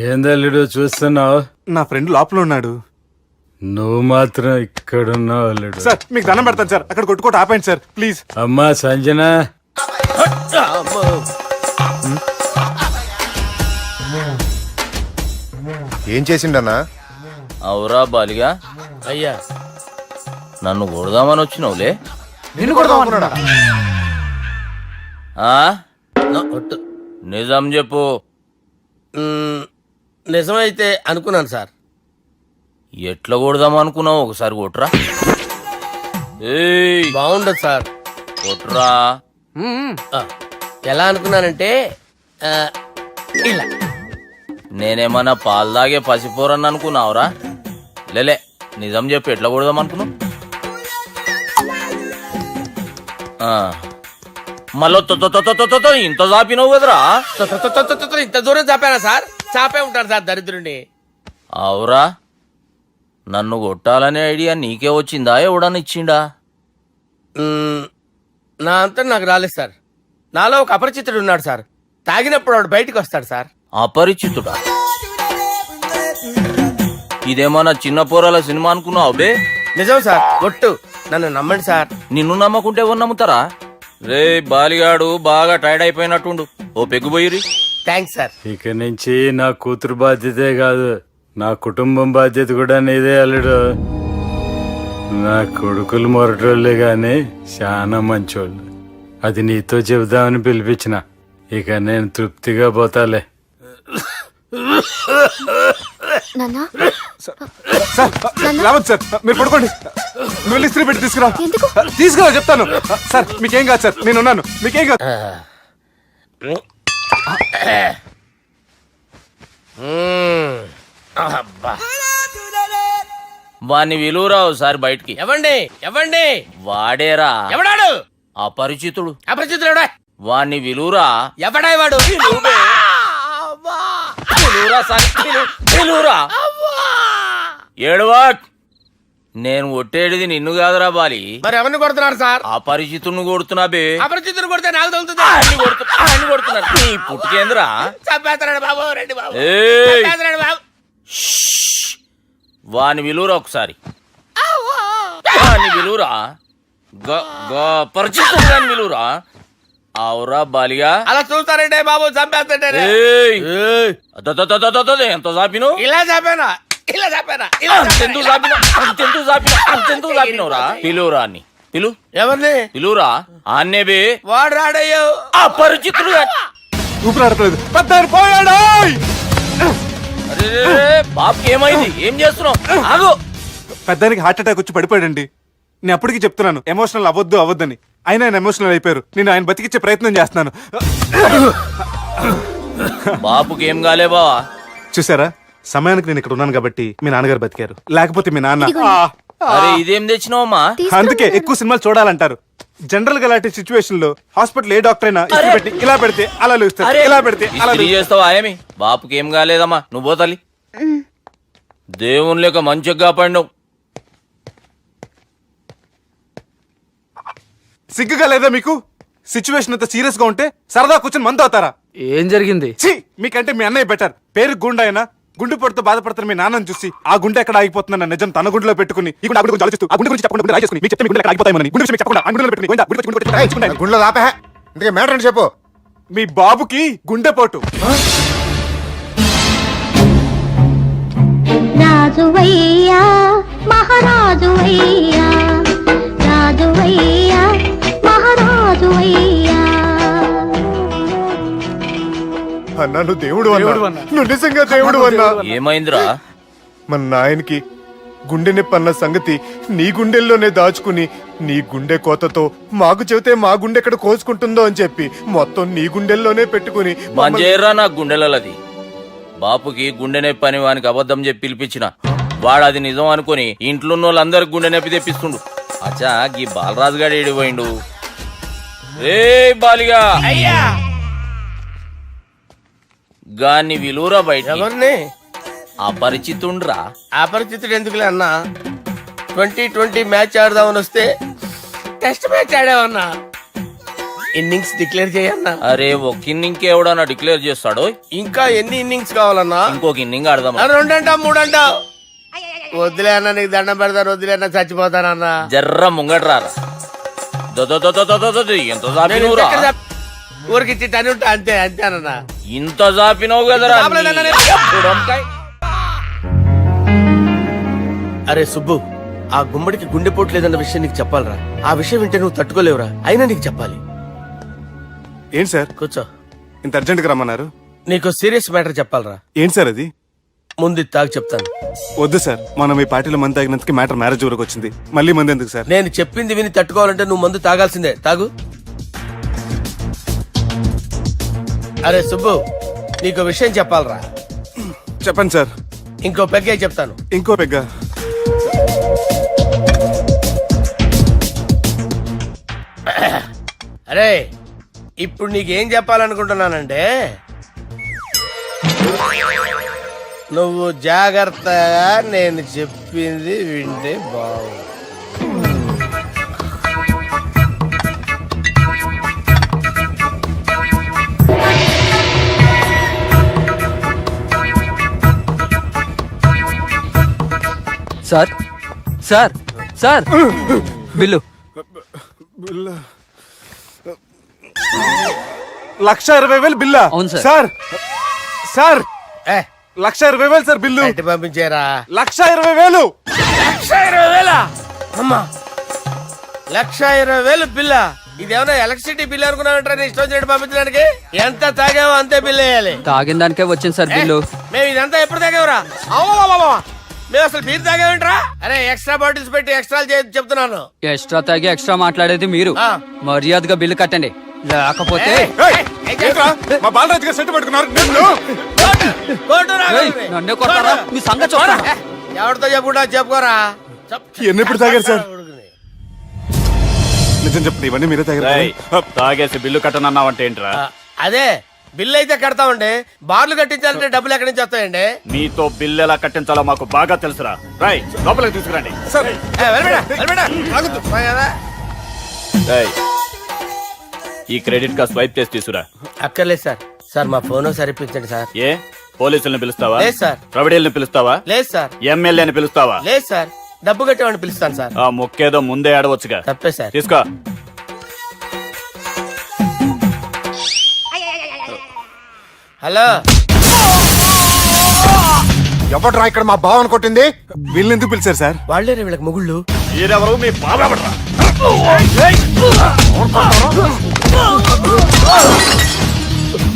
ఏందల్లుడు చూస్తున్నావు? నా ఫ్రెండ్ లోపల ఉన్నాడు. నువ్వు మాత్రం ఇక్కడున్నావు అల్లుడు. సార్ మీకు దండం పెడతాను సార్, అక్కడ కొట్టుకోట ఆపండి సార్ ప్లీజ్. అమ్మా సంజన, ఏం చేసిండన్నా? అవురా బాలిగా, అయ్యా నన్ను కొడదామని వచ్చినావులే. నిన్ను కొడదామనుకున్నాడా? నిజం చెప్పు. నిజమైతే అనుకున్నాను సార్. ఎట్లా కొడదాం అనుకున్నావు? ఒకసారి కొట్రా. బాగుండదు సార్. కొట్రా. ఎలా అనుకున్నానంటే ఇలా. నేనేమన్నా పాలు తాగే పసిపోరని అనుకున్నావురా? లేలే, నిజం చెప్పు, ఎట్లా కొడదాం అనుకున్నావు? మళ్ళీ ఇంత చాపినావు కదరా? ఇంత దూరం చాపానా సార్? చాపే ఉంటాను సార్ దరిద్రుడిని. అవురా, నన్ను కొట్టాలనే ఐడియా నీకే వచ్చిందా? ఎవడన్నా ఇచ్చిండా? నా అంతా నాకు రాలేదు సార్. నాలో ఒక అపరిచితుడు ఉన్నాడు సార్, తాగినప్పుడు వాడు బయటికి వస్తాడు సార్. అపరిచితుడా? ఇదేమన్నా చిన్న పోరాల సినిమా అనుకున్నావు బే? నిజం సార్, ఒట్టు, నన్ను నమ్మండి సార్. నిన్ను నమ్మకుంటే ఎవరు నమ్ముతారా? రే బాలిగాడు బాగా టైర్డ్ అయిపోయినట్టుండు, ఓ పెగ్గుబోయిరి. Thanks sir. ఇక నుంచి నా కూతురు బాధ్యతే కాదు, నా కుటుంబం బాధ్యత కూడా నీదే అల్లుడు. నా కొడుకులు మొరటోళ్ళే గాని చాలా మంచోళ్ళు. అది నీతో చెబుదామని పిలిపించిన. ఇక నేను తృప్తిగా పోతాలే. నాన్నా సార్ రావద్దు సార్, మీరు పడుకోండి. నువ్వు ఇస్త్రీ పెట్టి తీసుకురా. ఎందుకు? తీసుకురా చెప్తాను. సార్ మీకేం కాదు సార్, నేనున్నాను, మీకేం కాదు. వాణ్ణి విలువరా ఒకసారి బయటికి. ఎవండి ఎవండి? వాడేరా. ఎవడాడు? అపరిచితుడు. అపరిచితుడు ఎవడా? వాణ్ణి విలువరా. ఎవడా వాడు? విలువరా. ఏడవా. నేను ఒట్టేడిది నిన్ను కాదురా బాలి. మరి ఎవరిని కొడుతున్నారు సార్? అపరిచితుడిని కొడుతున్నా బే. అపరిచితుడు కొడితే నాకు తగులుతుంది. కొడుతున్నారు నీ పుట్టుకేంద్రా. చంపేస్తాడు బాబు, రండి బాబు. ఏయ్. చంపేస్తాడు బాబు. వాని విలువరా ఒకసారి వాని విలువరా పరిచితుడు వాని విలువరా అవురా బాలిగా అలా చూస్తారంటే బాబు చంపేస్తాంటే ఏయ్! ఎంత చాపిను ఇలా చంపానా ఇలా చంపానా అంతెందుకు చాపినవురా పిలువురా అన్ని పిలు ఎవరిని పిలువురా ఆన్నేబే వాడు రాడయ్యో ఆ పరిచితుడు ఊపిరాడట్లేదు పెద్ద ఆయన పోయాడు బాబుకి ఏమైంది ఏం చేస్తున్నావు ఆగు పెద్దానికి హార్ట్ అటాక్ వచ్చి పడిపోయాడండి నేను అప్పటికి చెప్తున్నాను ఎమోషనల్ అవ్వద్దని అయినా ఆయన ఎమోషనల్ అయిపోయారు నేను ఆయన బతికిచ్చే ప్రయత్నం చేస్తున్నాను బాబుకి ఏం కాలే బావా చూసారా సమయానికి నేను ఇక్కడ ఉన్నాను కాబట్టి మీ నాన్నగారు బతికారు లేకపోతే మీ నాన్న అరే ఇదేం తెచ్చినావమ్మా అందుకే ఎక్కువ సినిమాలు చూడాలంటారు జనరల్ గా అలాంటి సిచ్యువేషన్ లో హాస్పిటల్ ఏ డాక్టర్ అయినా ఇస్త్రీ పెట్టి ఇలా పెడితే అలా లేస్తారు ఇలా పెడితే అలా ఇస్త్రీ చేస్తావా ఏమి బాపుకి ఏం కాలేదమ్మా నువ్వు పోతల్లి దేవుని లేక మంచిగా కాపాడినావు సిగ్గుగా లేదా మీకు సిచ్యువేషన్ అంత సీరియస్ గా ఉంటే సరదా కూర్చొని మందు అవుతారా ఏం జరిగింది? ఛీ మీకంటే మీ అన్నయ్య బెటర్ పేరు గుండె అయినా గుండె పొడితో బాధపడుతున్న మీ నాన్నని చూసి ఆ గుండె ఎక్కడ ఆగిపోతుందన్న నిజం తన గుండెలో పెట్టుకుని ఈ గుండె గురించి ఆలోచిస్తూ ఆ గుండె గురించి చెప్పకుండా గుండె రాజేసుకుని మీకు చెప్తే మీ గుండె ఎక్కడ ఆగిపోతాయని గుండె విషయం చెప్పకుండా ఆ గుండెలో పెట్టుకుని గోవిందా, గుండె గుండె గుండె రాయించుకుంటాను. గుండెలో దాపే ఇందుకే మ్యాటర్ అని చెప్పు. మీ బాబుకి గుండెపోటు. రాజువయ్యా మహారాజువయ్యా రాజువయ్యా మహారాజువయ్యా అన్నా నువ్వు దేవుడు అన్నా, నువ్వు నిజంగా దేవుడు అన్నా. ఏమైందిరా మన నాయనకి గుండె నొప్పి అన్న సంగతి నీ గుండెల్లోనే దాచుకుని నీ గుండె కోతతో మాకు చెబితే మా గుండె ఎక్కడ కోసుకుంటుందో అని చెప్పి మొత్తం నీ గుండెల్లోనే పెట్టుకుని మంజేరా నా గుండెలది బాపుకి గుండె నొప్పి అని వానికి అబద్ధం చెప్పి పిలిపించిన వాడు అది నిజం అనుకుని ఇంట్లో ఉన్న వాళ్ళందరికి గుండె నొప్పి తెప్పిస్తుండు. అచ్చా గీ బాలరాజు గారు ఏడిపోయిండు. ఏ బాలిగా అయ్యా గాన్ని విలువరా బయట ఎవరిని అపరిచితుండ్రా. అపరిచితుడు ఎందుకులే అన్నా 2020 మ్యాచ్ ఆడదామని వస్తే టెస్ట్ మ్యాచ్ ఆడామన్నా ఇన్నింగ్స్ డిక్లేర్ చేయన్నా. అరే ఒక ఇన్నింగ్ ఎవడన్నా డిక్లేర్ చేస్తాడు. ఇంకా ఎన్ని ఇన్నింగ్స్ కావాలన్నా? ఇంకొక ఇన్నింగ్ ఆడదాం. 2 అంటావు 3 అంటావు వద్దులే అన్న నీకు దండం పెడతాను వద్దులే అన్న చచ్చిపోతానన్నా. జర్ర ముంగట్రారా ఎంత జాపినవురా ఊరికి టని ఉంటా అంతే అంతేనన్నా. ఇంత జాపినవు కదరా. అరే సుబ్బు ఆ గుమ్మడికి గుండెపోటు లేదన్న విషయం నీకు చెప్పాలరా. ఆ విషయం వింటే నువ్వు తట్టుకోలేవురా. అయినా నీకు చెప్పాలి. ఏంటి సార్ కూర్చో. ఇంత అర్జెంట్ గా రమ్మన్నారు? నీకు సీరియస్ మ్యాటర్ చెప్పాలరా. ఏంటి సార్ అది? ముందు ఇది తాగు చెప్తాను. వద్దు సార్, మనం ఈ పార్టీలో మంది తాగినందుకు మ్యాటర్ మ్యారేజ్ వరకు వచ్చింది. మళ్ళీ మంది ఎందుకు సార్? నేను చెప్పింది విని తట్టుకోవాలంటే నువ్వు మందు తాగాల్సిందే. తాగు. అరే సుబ్బు నీకు విషయం చెప్పాలరా. చెప్పండి సార్. ఇంకో పెగ్గే చెప్తాను. ఇంకో పెగ్గా? అరే ఇప్పుడు నీకేం చెప్పాలనుకుంటున్నానంటే నువ్వు జాగ్రత్తగా నేను చెప్పింది వింటే బాగు. సార్ సార్ సార్ బిల్లు 1,20,000 బిల్లా? అవును సార్. సార్ సార్ ఏ 1,20,000 సార్ బిల్లు. బయట పంపించేరా. 1,20,000. 1,20,000 అమ్మా 1,20,000 బిల్లా? ఇదేమన్నా ఎలక్ట్రిసిటీ బిల్ అనుకున్నామంటారా నీ ఇష్టం వచ్చినట్టు పంపించడానికి? ఎంత తాగామో అంతే బిల్ వేయాలి. తాగిన దానికే వచ్చింది సార్ బిల్లు. మేము ఇదంతా ఎప్పుడు తాగేవరా? మేము అసలు బీర్ తాగేమంటారా? అరే ఎక్స్ట్రా బాటిల్స్ పెట్టి ఎక్స్ట్రా చెప్తున్నాను. ఎక్స్ట్రా తాగి ఎక్స్ట్రా మాట్లాడేది మీరు. ఆ. మర్యాదగా బిల్లు కట్టండి లేకపోతే ఏంట్రా మా బాలరాజు గారు సెట్ పట్టుకున్నారు? ఏయ్, నన్నే కొడతారా? మీ సంగతి చూడరా? ఎవరితో చెప్పుకుంటా చెప్పుకోరా. ఎన్ని ఎప్పుడు తాగారు సార్? నిజం చెప్పండి, ఇవన్నీ మీరే తాగారు? తాగేసి బిల్లు కట్టనన్నావంటే ఏంట్రా? అదే బిల్లు అయితే కడతామండి. బార్లు కట్టించాలంటే డబ్బులు ఎక్కడి నుంచి వస్తాయండి? నీతో బిల్లు ఎలా కట్టించాలో మాకు బాగా తెలుసురా. రై లోపలికి తీసుకురండి. ఈ క్రెడిట్ కార్డ్ స్వైప్ చేసి తీసుకురా. అక్కర్లేదు సార్. సార్ మా ఫోన్ సరిపించండి సార్. ఏ పోలీసుల్ని పిలుస్తావా? లేదు సార్. రౌడీల్ని పిలుస్తావా? లేదు సార్. ఎమ్మెల్యేని పిలుస్తావా? లేదు సార్. డబ్బు కట్టేవాడిని పిలుస్తాను సార్. ఆ మొక్కేదో ముందే ఆడవచ్చుగా. తప్పే సార్. తీసుకో. హలో, ఎవడ్రా ఇక్కడ మా బావని కొట్టింది? వీళ్ళని ఎందుకు పిలిచారు సార్? వాళ్ళేరే వీళ్ళకి మొగుళ్ళు. మీరెవరు? మీ బాబు ఎవడ్రా?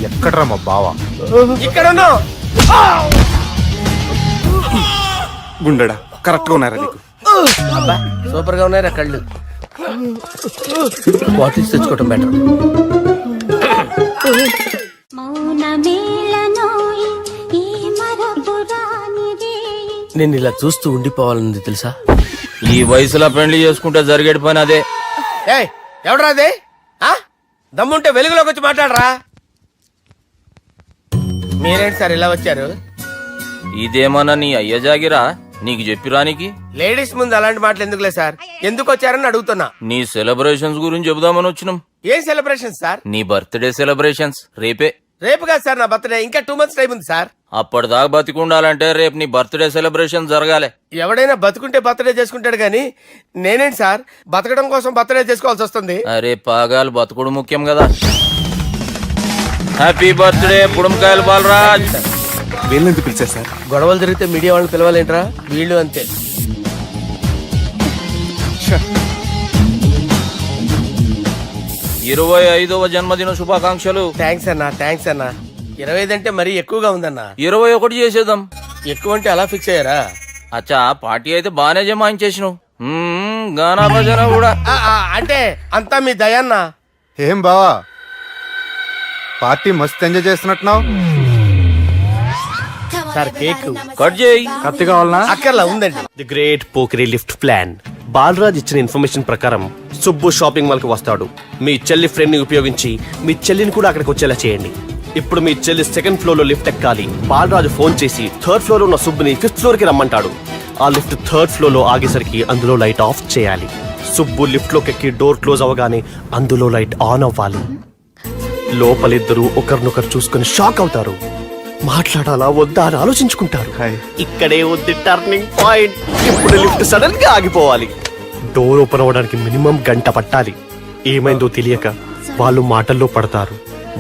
ఎక్కడ్రా మా బావ? ఇక్కడ ఉన్నావు. గుండెడా కరెక్ట్ గా ఉన్నారా నీకు? అబ్బా, సూపర్ గా ఉన్నారా కళ్ళు. బాటిల్స్ తెచ్చుకోవటం బెటర్. నేను ఇలా చూస్తూ ఉండిపోవాలనుంది తెలుసా? ఈ వయసులో పెళ్లి చేసుకుంటే జరిగేటి పని అదే. ఏయ్, ఎవడరా అదే? దమ్ముంటే వెలుగులోకి వచ్చి మాట్లాడరా. మీరేంటి సార్ ఇలా వచ్చారు? ఇదేమన్నా నీ అయ్య జాగిరా నీకు చెప్పిరానికి? లేడీస్ ముందు అలాంటి మాటలు ఎందుకులే సార్, ఎందుకు వచ్చారని అడుగుతున్నా. నీ సెలబ్రేషన్స్ గురించి చెబుదామని వచ్చినాం. ఏం సెలబ్రేషన్ సార్? నీ బర్త్డే సెలబ్రేషన్స్ రేపే. రేపు కాదు సార్ నా బర్త్డే, ఇంకా 2 months టైం ఉంది సార్. అప్పటిదాకా బతికుండాలంటే రేపు నీ బర్త్డే సెలబ్రేషన్ జరగాలి. ఎవడైనా బతుకుంటే బర్త్డే చేసుకుంటాడు గానీ నేనేంటి సార్ బతకడం కోసం బర్త్డే చేసుకోవాల్సి వస్తుంది? అరే పాగాలు బతుకుడు ముఖ్యం కదా. హ్యాపీ బర్త్డే పుడంకాయలు బాలరాజ్. వీళ్ళని ఎందుకు పిలిచారు సార్? గొడవలు జరిగితే మీడియా వాళ్ళని పిలవాలేంట్రా? వీళ్ళు అంతే. 25వ జన్మదిన శుభాకాంక్షలు. థ్యాంక్స్ అన్నా, థ్యాంక్స్ అన్నా. 25 అంటే మరీ ఎక్కువగా ఉందన్నా. 21 చేసేద్దాం. ఎక్కువ అంటే అలా ఫిక్స్ అయ్యారా? అచ్చా పార్టీ అయితే బానే జమాయించేసినావు. గానా భజన కూడా. అంటే అంతా మీ దయన్నా. ఏం బావా, పార్టీ మస్తు ఎంజాయ్ చేస్తున్నట్టున్నావు. సార్ కేక్ కట్ చేయి. కత్తి కావాలనా? అక్కర్లా ఉందండి. ది గ్రేట్ పోకరీ లిఫ్ట్ ప్లాన్. బాలరాజ్ ఇచ్చిన ఇన్ఫర్మేషన్ ప్రకారం సుబ్బు షాపింగ్ మాల్ కి వస్తాడు. మీ చెల్లి ఫ్రెండ్ ని ఉపయోగించి మీ చెల్లిని కూడా అక్కడికి వచ్చేలా చేయండి. ఇప్పుడు మీ చెల్లి 2nd floor లో లిఫ్ట్ ఎక్కాలి. బాలరాజు ఫోన్ చేసి 3rd floor లో ఉన్న సుబ్బుని 5th floor కి రమ్మంటాడు. ఆ లిఫ్ట్ 3rd floor లో ఆగేసరికి అందులో లైట్ ఆఫ్ చేయాలి. సుబ్బు లిఫ్ట్ లోకి ఎక్కి డోర్ క్లోజ్ అవ్వగానే అందులో లైట్ ఆన్ అవ్వాలి. లోపలిద్దరూ ఒకరినొకరు చూసుకుని షాక్ అవుతారు. మాట్లాడాలా వద్దా అని ఆలోచించుకుంటారు. ఇక్కడే ఉంది టర్నింగ్ పాయింట్. ఇప్పుడు లిఫ్ట్ సడన్ గా ఆగిపోవాలి. డోర్ ఓపెన్ అవ్వడానికి మినిమం 1 గంట పట్టాలి. ఏమైందో తెలియక వాళ్ళు మాటల్లో పడతారు.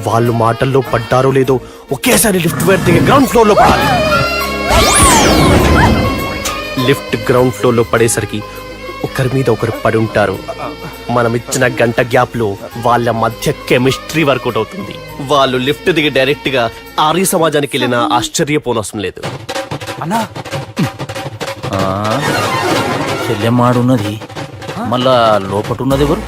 వాళ్ళు మాటల్లో పడ్డారో లేదో ఒకేసారి లిఫ్ట్ వైర్ దిగి గ్రౌండ్ ఫ్లోర్ లో పడాలి. లిఫ్ట్ గ్రౌండ్ ఫ్లోర్ లో పడేసరికి ఒకరి మీద ఒకరు పడి ఉంటారు. మనం ఇచ్చిన 1 గంట గ్యాప్ లో వాళ్ళ మధ్య కెమిస్ట్రీ వర్కౌట్ అవుతుంది. వాళ్ళు లిఫ్ట్ దిగి డైరెక్ట్ గా ఆర్య సమాజానికి వెళ్ళినా ఆశ్చర్యపోనవసరం లేదు. చెల్లెమ్మాడున్నది మళ్ళా లోపటున్నది ఎవరు?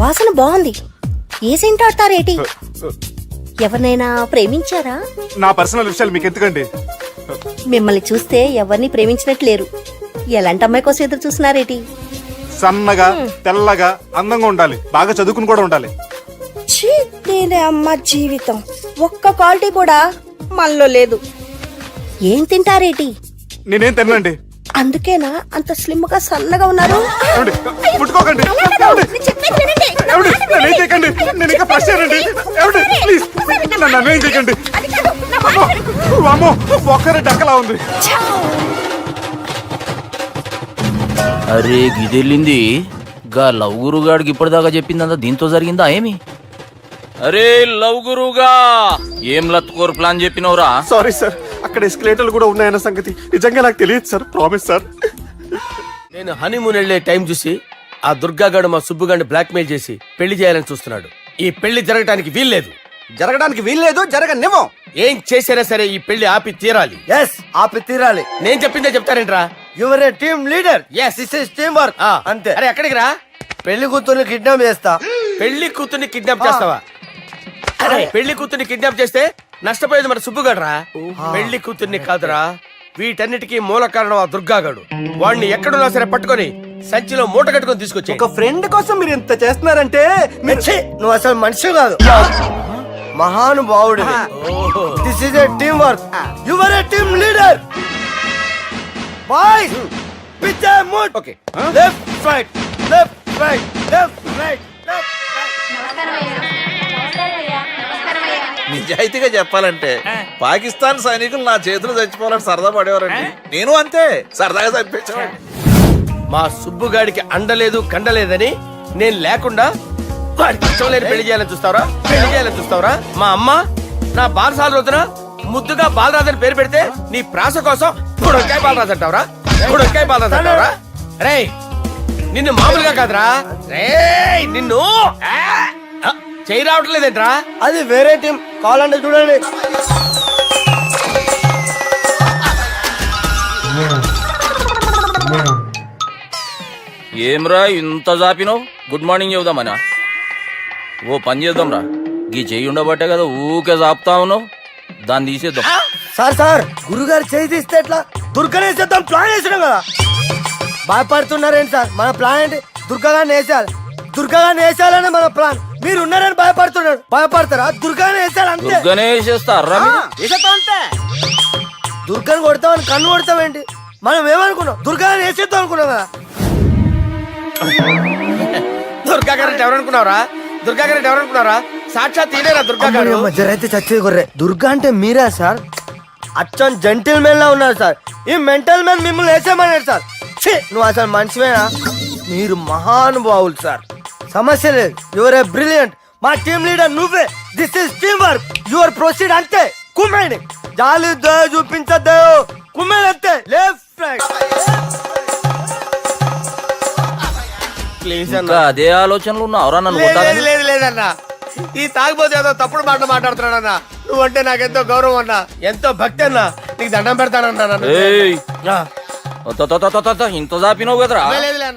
వాసన బాగుంది. ఏ సెంట్ ఆడతారేటి? ఎవరినైనా ప్రేమించారా? నా పర్సనల్ విషయాలు మీకు ఎందుకండి? మిమ్మల్ని చూస్తే ఎవరిని ప్రేమించినట్లేరు. ఎలాంటి అమ్మాయి కోసం ఎదురు చూస్తున్నారేటి? సన్నగా తెల్లగా అందంగా ఉండాలి, బాగా చదువుకుని కూడా ఉండాలి. ఛీ, నేనే అమ్మ జీవితం. ఒక్క క్వాలిటీ కూడా మనలో లేదు. ఏం తింటారేటి? నేనేం తినండి. అందుకేనా అంత స్లిమ్ గా సన్నగా ఉన్నారు? ముట్టుకోకండి, నేనేం చేయకండి. నేను ఇంకా ఫ్రెష్ అయ్యానండి. ప్లీజ్ నన్ను ఏం చేయకండి. అమ్మో, ఒక్కరే డక్కలా ఉంది. అరే గిదెళ్ళింది గా లవ్ గురుగాడికి ఇప్పటిదాకా చెప్పిందంతా దీంతో జరిగిందా ఏమి? అరే లవ్ గురుగా ఏం లత్కోర్ ప్లాన్ చెప్పినవురా? సారీ సార్, అక్కడ ఎస్కలేటర్లు కూడా ఉన్నాయన్న సంగతి నిజంగా నాకు తెలియదు సార్. Promise sir. నేను హనీమూన్ వెళ్లే టైం చూసి ఆ దుర్గాగాడు మా సుబ్బుగాడిని బ్లాక్మెయిల్ చేసి పెళ్లి చేయాలని చూస్తున్నాడు. ఈ పెళ్లి జరగడానికి వీల్లేదు. జరగనివ్వం. ఏం చేసినా సరే ఈ పెళ్లి ఆపి తీరాలి. ఆపి తీరాలి. నేను చెప్పిందే చెప్తారేంట్రా? Your a team leader. This is team work. అంతే. అరే ఎక్కడికి రా? పెళ్లి కూతుర్ని కిడ్నాప్ చేస్తా. పెళ్లి కూతుర్ని కిడ్నాప్ చేస్తావా? అరే పెళ్లి కూతుర్ని కిడ్నాప్ చేస్తే నష్టపోయేది మన సుబ్బుగాడ్రా. పెళ్లి కూతుర్ని కాదురా, వీటన్నిటికీ మూల కారణం ఆ దుర్గాగాడు. వాడిని ఎక్కడున్నా సరే పట్టుకొని సంచిలో మూట కట్టుకొని తీసుకొచ్చి ఒక ఫ్రెండ్ కోసం మీరు ఇంత చేస్తున్నారంటే నువ్వు అసలు మనిషి కాదు మహానుభావుడు. This is a team work. You are a team leader. Boys pitch move. Okay, left right left right left right left నిజాయితీగా చెప్పాలంటే పాకిస్తాన్ సైనికులు నా చేతులు చచ్చిపోవాలని సరదా పడేవారండి. నేను అంతే సరదాగా చంపించేవాడిని. మా సుబ్బుగాడికి అండలేదు కండలేదని నేను లేకుండా వాడికి ఇష్టం లేని పెళ్లి చేయాలని చూస్తావరా? పెళ్లి చేయాలని చూస్తావరా? మా అమ్మ నా బాలసాల రోజున ముద్దుగా బాలరాజు పేరు పెడితే నీ ప్రాస కోసం బుడకాయ బాలరాజు అంటావరా? బుడకాయ బాలరాజు అంటావరా? రేయ్ నిన్ను మామూలుగా కాదురా, రేయ్ నిన్ను చేయి రావట్లేదేంట్రా? అది వేరే టీం కావాలంటే చూడండి. ఏమ్రా ఇంత జాపినావు? Good morning చెబుదామనా? ఓ పని చేద్దాంరా, గీ చెయ్యి ఉండబట్టే కదా ఊకే జాపుతా ఉన్నావు, దాన్ని తీసేద్దాం. సార్ గురుగారు చేయి తీస్తే ఎట్లా? దుర్గనేసేద్దాం ప్లాన్ వేసినాం కదా. భయపడుతున్నారేంటి సార్? మన ప్లాన్ ఏంటి? దుర్గాగాన్ని వేసేయాలి. దుర్గాగాన్ని వేసేయాలని మన ప్లాన్. మీరు ఉన్నారని భయపడుతున్నాడు. భయపడతారా? దుర్గాని వేసేయాలి అంతే. దుర్గనే వేసేస్తారా? అంతే. దుర్గాని కొడతామని కన్ను కొడతామేంటి? మనం ఏమనుకున్నాం? దుర్గాని వేసేద్దాం అనుకున్నాం కదా. దుర్గా గారు ఎవరనుకున్నారా? దుర్గా గారు ఎవరనుకున్నారా? సాక్షాత్ తీరేరా దుర్గా గారు. జరైతే చచ్చేది గొర్రె. దుర్గా అంటే మీరా సార్? అచ్చం జెంటిల్ మెన్ లా ఉన్నారు సార్. ఈ మెంటల్ మెన్ మిమ్మల్ని వేసేమన్నారు సార్. నువ్వు అసలు మనిషివేనా? మీరు మహానుభావులు సార్. సమస్య లేదు. Your a brilliant. మా టీమ్ లీడర్ నువ్వే. This is team work. Your proceed అంతే. కుమ్మేయండి. జాలి చూపించద్దు. కుమ్మేయండి అంతే. Left right. ఇంకా అదే ఆలోచనలు ఉన్నావురా నన్ను లేదు కొట్టాలని? లేదు లేదన్నా, ఈ తాగిపోతే ఏదో తప్పుడు మాట మాట్లాడుతున్నాడన్నా. నువ్వంటే నాకెంతో గౌరవం అన్నా, ఎంతో భక్తి అన్నా. నీకు దండం పెడతానన్నా. ఏయ్, ఇంత జాపినావు కదరా?